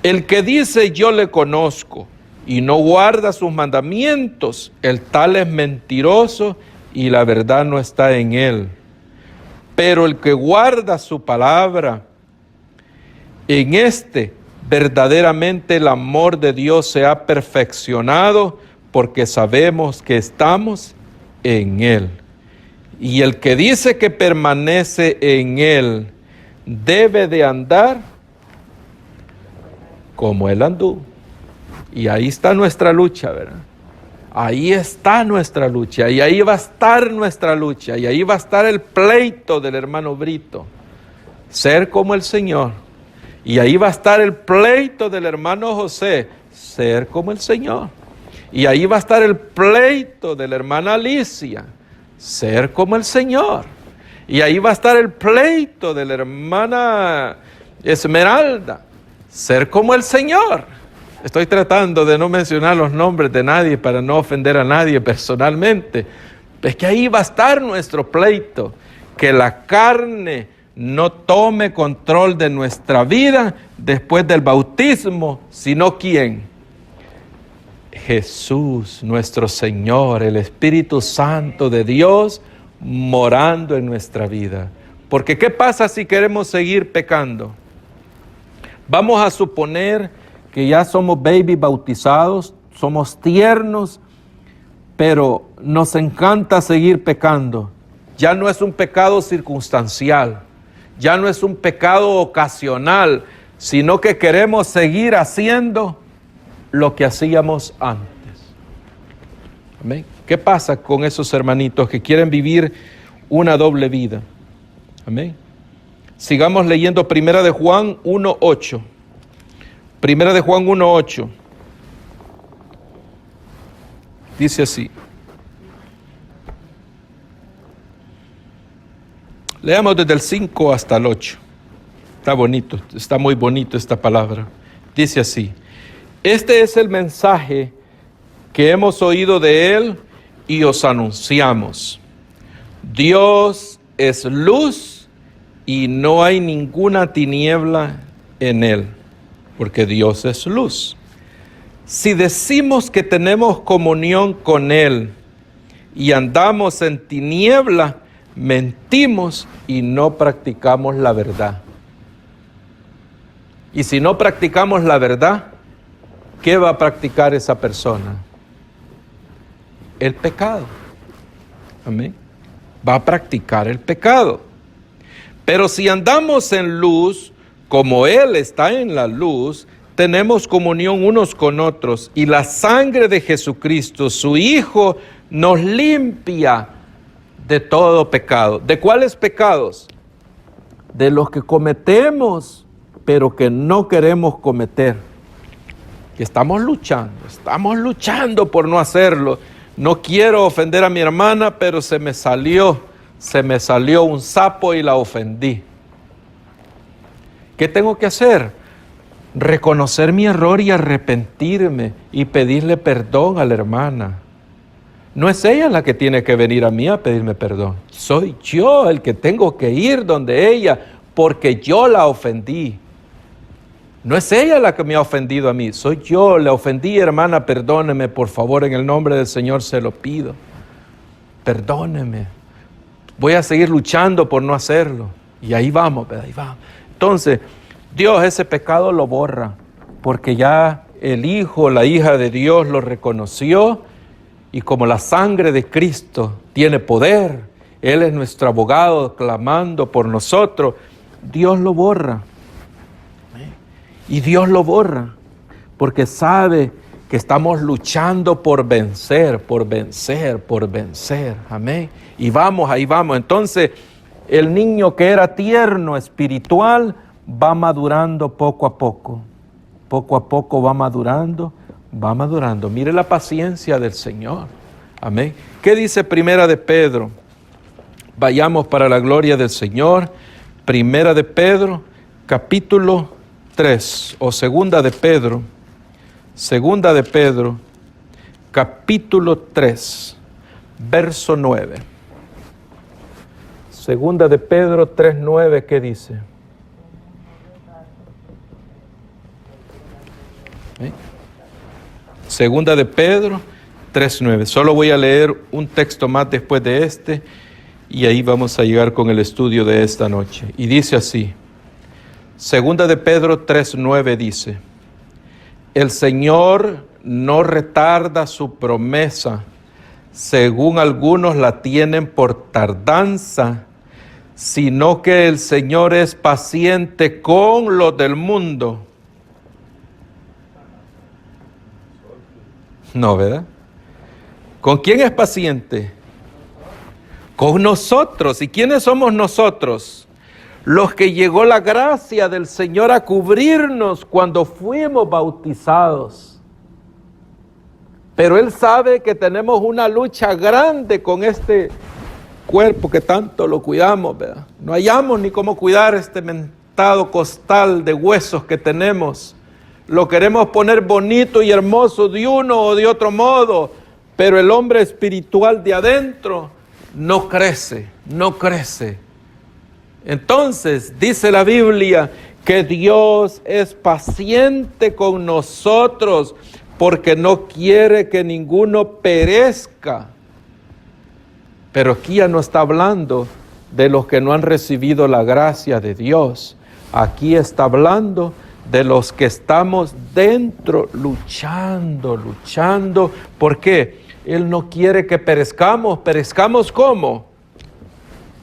el que dice yo le conozco y no guarda sus mandamientos, el tal es mentiroso y la verdad no está en él. Pero el que guarda su palabra, en este verdaderamente el amor de Dios se ha perfeccionado, porque sabemos que estamos en Él. Y el que dice que permanece en Él, debe de andar como Él anduvo. Y ahí está nuestra lucha, ¿verdad? Ahí está nuestra lucha, y ahí va a estar nuestra lucha, y ahí va a estar el pleito del hermano Brito, ser como el Señor. Y ahí va a estar el pleito del hermano José, ser como el Señor. Y ahí va a estar el pleito de la hermana Alicia, ser como el Señor. Y ahí va a estar el pleito de la hermana Esmeralda, ser como el Señor. Estoy tratando de no mencionar los nombres de nadie para no ofender a nadie personalmente. Es que ahí va a estar nuestro pleito, que la carne no tome control de nuestra vida después del bautismo, sino ¿quién? Jesús, nuestro Señor, el Espíritu Santo de Dios morando en nuestra vida. Porque ¿qué pasa si queremos seguir pecando? Vamos a suponer que ya somos baby bautizados, somos tiernos, pero nos encanta seguir pecando. Ya no es un pecado circunstancial, ya no es un pecado ocasional, sino que queremos seguir haciendo lo que hacíamos antes. Amén. ¿Qué pasa con esos hermanitos que quieren vivir una doble vida? Amén. Sigamos leyendo 1 de Juan 1:8. 1 de Juan 1:8. Dice así. Leamos desde el 5 hasta el 8. Está bonito, está muy bonito esta palabra. Dice así. Este es el mensaje que hemos oído de Él y os anunciamos. Dios es luz y no hay ninguna tiniebla en Él, porque Dios es luz. Si decimos que tenemos comunión con Él y andamos en tiniebla, mentimos y no practicamos la verdad. Y si no practicamos la verdad, ¿qué va a practicar esa persona? El pecado. Amén. Va a practicar el pecado. Pero si andamos en luz, como Él está en la luz, tenemos comunión unos con otros, y la sangre de Jesucristo, su Hijo, nos limpia de todo pecado. ¿De cuáles pecados? De los que cometemos, pero que no queremos cometer. Que estamos luchando por no hacerlo. No quiero ofender a mi hermana, pero se me salió un sapo y la ofendí. ¿Qué tengo que hacer? Reconocer mi error y arrepentirme y pedirle perdón a la hermana. No es ella la que tiene que venir a mí a pedirme perdón. Soy yo el que tengo que ir donde ella porque yo la ofendí. No es ella la que me ha ofendido a mí, soy yo, la ofendí, hermana, perdóneme, por favor, en el nombre del Señor se lo pido. Perdóneme. Voy a seguir luchando por no hacerlo. Y ahí vamos, ¿verdad? Ahí vamos. Entonces, Dios ese pecado lo borra, porque ya el Hijo, la hija de Dios lo reconoció, y como la sangre de Cristo tiene poder, Él es nuestro abogado clamando por nosotros, Dios lo borra. Y Dios lo borra, porque sabe que estamos luchando por vencer. Amén. Y vamos, ahí vamos. Entonces, el niño que era tierno, espiritual, va madurando poco a poco. Poco a poco va madurando. Mire la paciencia del Señor. Amén. ¿Qué dice Primera de Pedro? Vayamos para la gloria del Señor. Primera de Pedro, capítulo 3, o Segunda de Pedro, capítulo 3, verso 9. Segunda de Pedro 3, 9, ¿qué dice? Segunda de Pedro 3, 9. Solo voy a leer un texto más después de este, y ahí vamos a llegar con el estudio de esta noche. Y dice así. Segunda de Pedro 3:9 dice: el Señor no retarda su promesa, según algunos la tienen por tardanza, sino que el Señor es paciente con los del mundo. No, ¿verdad? ¿Con quién es paciente? Con nosotros. ¿Y quiénes somos nosotros? Los que llegó la gracia del Señor a cubrirnos cuando fuimos bautizados. Pero Él sabe que tenemos una lucha grande con este cuerpo que tanto lo cuidamos, ¿verdad? No hallamos ni cómo cuidar este mentado costal de huesos que tenemos. Lo queremos poner bonito y hermoso de uno o de otro modo, pero el hombre espiritual de adentro no crece. Entonces, dice la Biblia que Dios es paciente con nosotros porque no quiere que ninguno perezca. Pero aquí ya no está hablando de los que no han recibido la gracia de Dios. Aquí está hablando de los que estamos dentro luchando. ¿Por qué? Él no quiere que perezcamos. ¿Perezcamos cómo?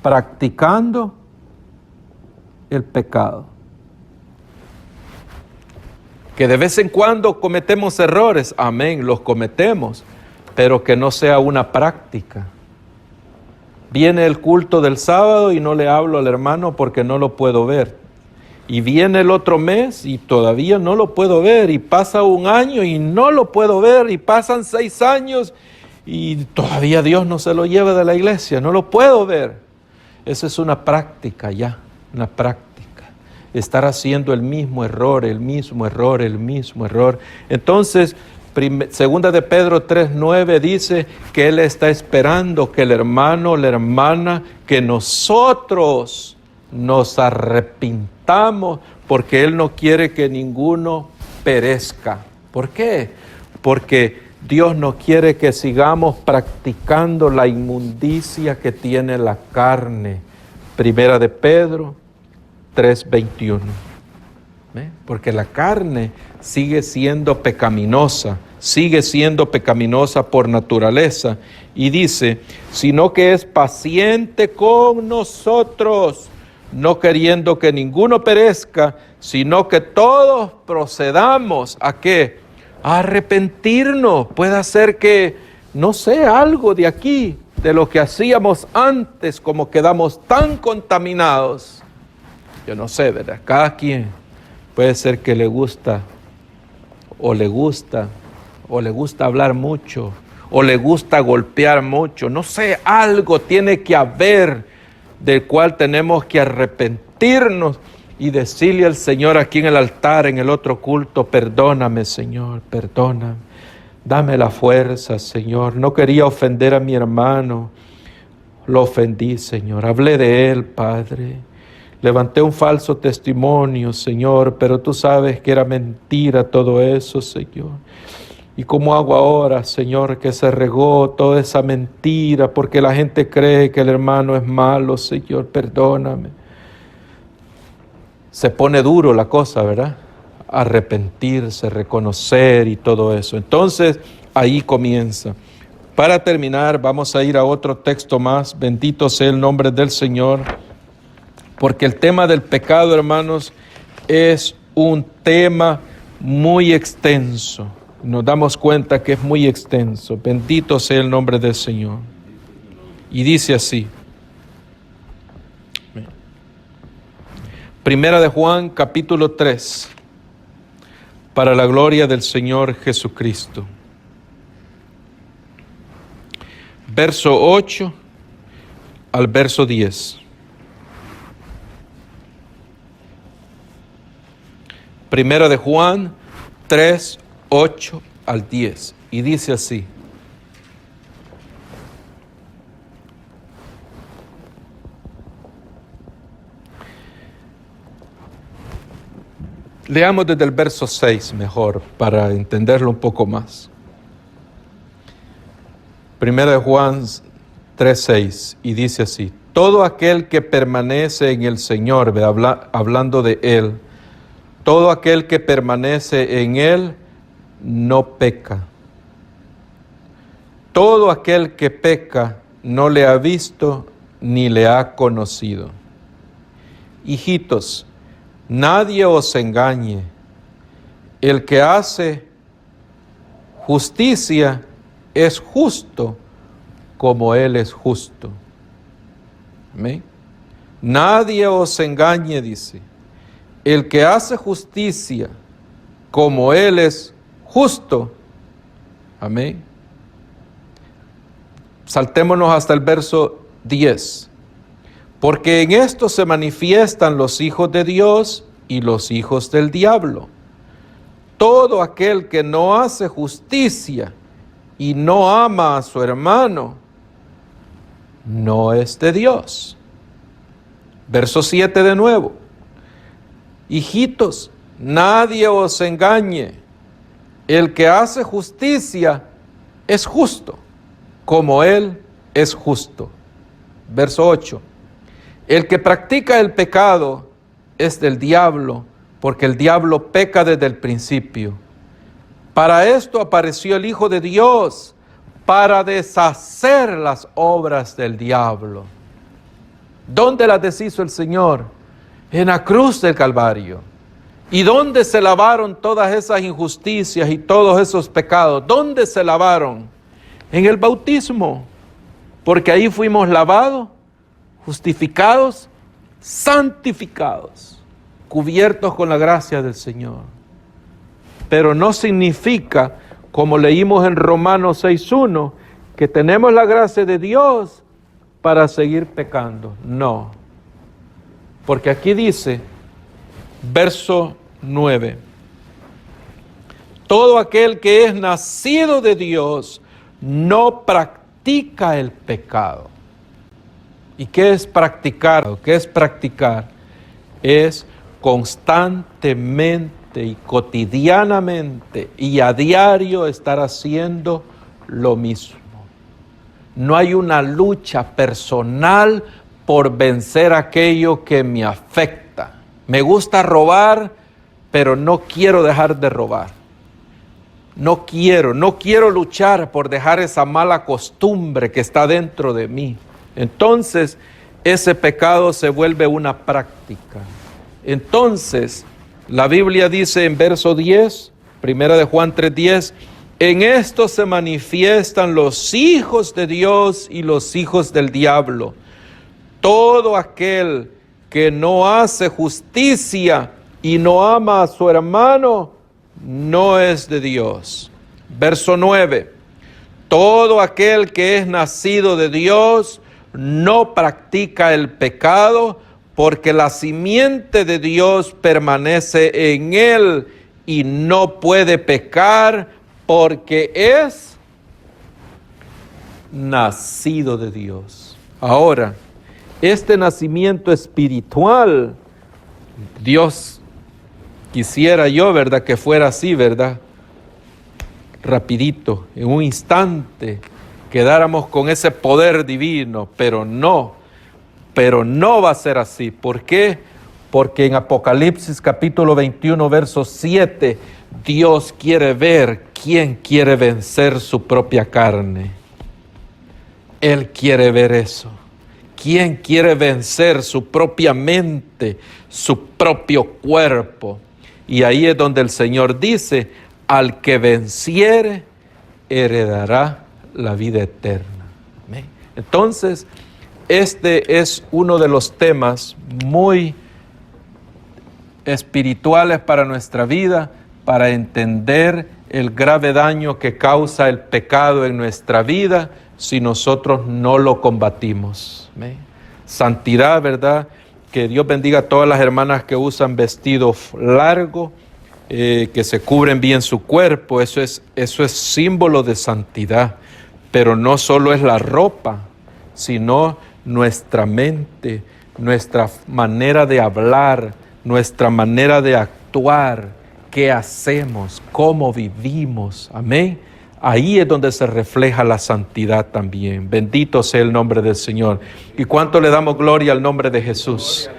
Practicando el pecado. Que de vez en cuando cometemos errores, amén, los cometemos, pero que no sea una práctica. Viene el culto del sábado y no le hablo al hermano porque no lo puedo ver. Y viene el otro mes y todavía no lo puedo ver. Y pasa un año y no lo puedo ver. Y pasan 6 años y todavía Dios no se lo lleva de la iglesia. No lo puedo ver. Esa es una práctica ya. Una práctica, estar haciendo el mismo error. Entonces, segunda de Pedro 3:9 dice que Él está esperando que el hermano, la hermana, que nosotros nos arrepintamos, porque Él no quiere que ninguno perezca. ¿Por qué? Porque Dios no quiere que sigamos practicando la inmundicia que tiene la carne. Primera de Pedro 3:21. Porque la carne sigue siendo pecaminosa, sigue siendo pecaminosa por naturaleza. Y dice, sino que es paciente con nosotros, no queriendo que ninguno perezca, sino que todos procedamos ¿a qué? A arrepentirnos. Puede ser que, no sé, algo de aquí, de lo que hacíamos antes, como quedamos tan contaminados. Yo no sé, ¿verdad? Cada quien puede ser que le gusta hablar mucho, o le gusta golpear mucho. No sé, algo tiene que haber del cual tenemos que arrepentirnos y decirle al Señor aquí en el altar, en el otro culto, perdóname, Señor, perdóname. Dame la fuerza, Señor. No quería ofender a mi hermano. Lo ofendí, Señor. Hablé de él, Padre. Levanté un falso testimonio, Señor, pero tú sabes que era mentira todo eso, Señor. ¿Y cómo hago ahora, Señor, que se regó toda esa mentira porque la gente cree que el hermano es malo, Señor? Perdóname. Se pone duro la cosa, ¿verdad? Arrepentirse, reconocer y todo eso. Entonces, ahí comienza. Para terminar, vamos a ir a otro texto más. Bendito sea el nombre del Señor. Porque el tema del pecado, hermanos, es un tema muy extenso. Nos damos cuenta que es muy extenso. Bendito sea el nombre del Señor. Y dice así. Primera de Juan, capítulo 3. Para la gloria del Señor Jesucristo. Verso 8 al verso 10. Primera de Juan 3, 8 al 10. Y dice así. Leamos desde el verso 6 mejor para entenderlo un poco más. Primera de Juan 3, 6. Y dice así. Todo aquel que permanece en el Señor, hablando de Él, todo aquel que permanece en Él no peca. Todo aquel que peca no le ha visto ni le ha conocido. Hijitos, nadie os engañe. El que hace justicia es justo como Él es justo. Amén. Nadie os engañe, dice. El que hace justicia como Él es justo. Amén. Saltémonos hasta el verso 10. Porque en esto se manifiestan los hijos de Dios y los hijos del diablo. Todo aquel que no hace justicia y no ama a su hermano, no es de Dios. Verso 7 de nuevo. Hijitos, nadie os engañe. El que hace justicia es justo, como Él es justo. Verso 8. El que practica el pecado es del diablo, porque el diablo peca desde el principio. Para esto apareció el Hijo de Dios, para deshacer las obras del diablo. ¿Dónde las deshizo el Señor? En la cruz del Calvario. ¿Y dónde se lavaron todas esas injusticias y todos esos pecados? ¿Dónde se lavaron? En el bautismo. Porque ahí fuimos lavados, justificados, santificados, cubiertos con la gracia del Señor. Pero no significa, como leímos en Romanos 6:1, que tenemos la gracia de Dios para seguir pecando. No. Porque aquí dice, verso 9, todo aquel que es nacido de Dios no practica el pecado. ¿Y qué es practicar? ¿Qué es practicar? Es constantemente y cotidianamente y a diario estar haciendo lo mismo. No hay una lucha personal por vencer aquello que me afecta. Me gusta robar, pero no quiero dejar de robar. No quiero luchar por dejar esa mala costumbre que está dentro de mí. Entonces, ese pecado se vuelve una práctica. Entonces, la Biblia dice en verso 10, primera de Juan 3:10, en esto se manifiestan los hijos de Dios y los hijos del diablo. Todo aquel que no hace justicia y no ama a su hermano, no es de Dios. Verso 9, todo aquel que es nacido de Dios no practica el pecado, porque la simiente de Dios permanece en él y no puede pecar porque es nacido de Dios. Ahora, este nacimiento espiritual, Dios quisiera yo, ¿verdad?, que fuera así, ¿verdad? Rapidito, en un instante, quedáramos con ese poder divino, pero no va a ser así. ¿Por qué? Porque en Apocalipsis capítulo 21, verso 7, Dios quiere ver quién quiere vencer su propia carne. Él quiere ver eso. ¿Quién quiere vencer su propia mente, su propio cuerpo? Y ahí es donde el Señor dice, al que venciere, heredará la vida eterna. ¿Amén? Entonces, este es uno de los temas muy espirituales para nuestra vida, para entender el grave daño que causa el pecado en nuestra vida si nosotros no lo combatimos. ¿Amén? Santidad, ¿verdad? Que Dios bendiga a todas las hermanas que usan vestido largo, que se cubren bien su cuerpo. Eso es símbolo de santidad. Pero no solo es la ropa, sino nuestra mente, nuestra manera de hablar, nuestra manera de actuar, qué hacemos, cómo vivimos. Amén. Ahí es donde se refleja la santidad también. Bendito sea el nombre del Señor. ¿Y cuánto le damos gloria al nombre de Jesús?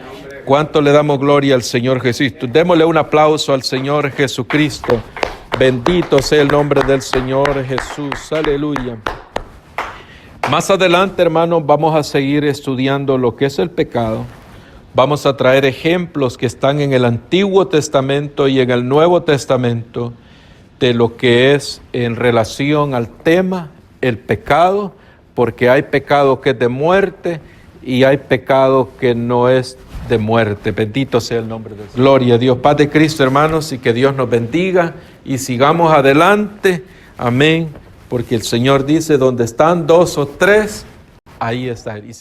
¿Cuánto le damos gloria al Señor Jesús? Démosle un aplauso al Señor Jesucristo. Bendito sea el nombre del Señor Jesús. Aleluya. Más adelante, hermanos, vamos a seguir estudiando lo que es el pecado. Vamos a traer ejemplos que están en el Antiguo Testamento y en el Nuevo Testamento de lo que es en relación al tema, el pecado, porque hay pecado que es de muerte y hay pecado que no es de muerte. Bendito sea el nombre de Dios. Gloria a Dios. Paz de Cristo, hermanos, y que Dios nos bendiga y sigamos adelante. Amén. Porque el Señor dice, donde están 2 o 3, ahí está Él.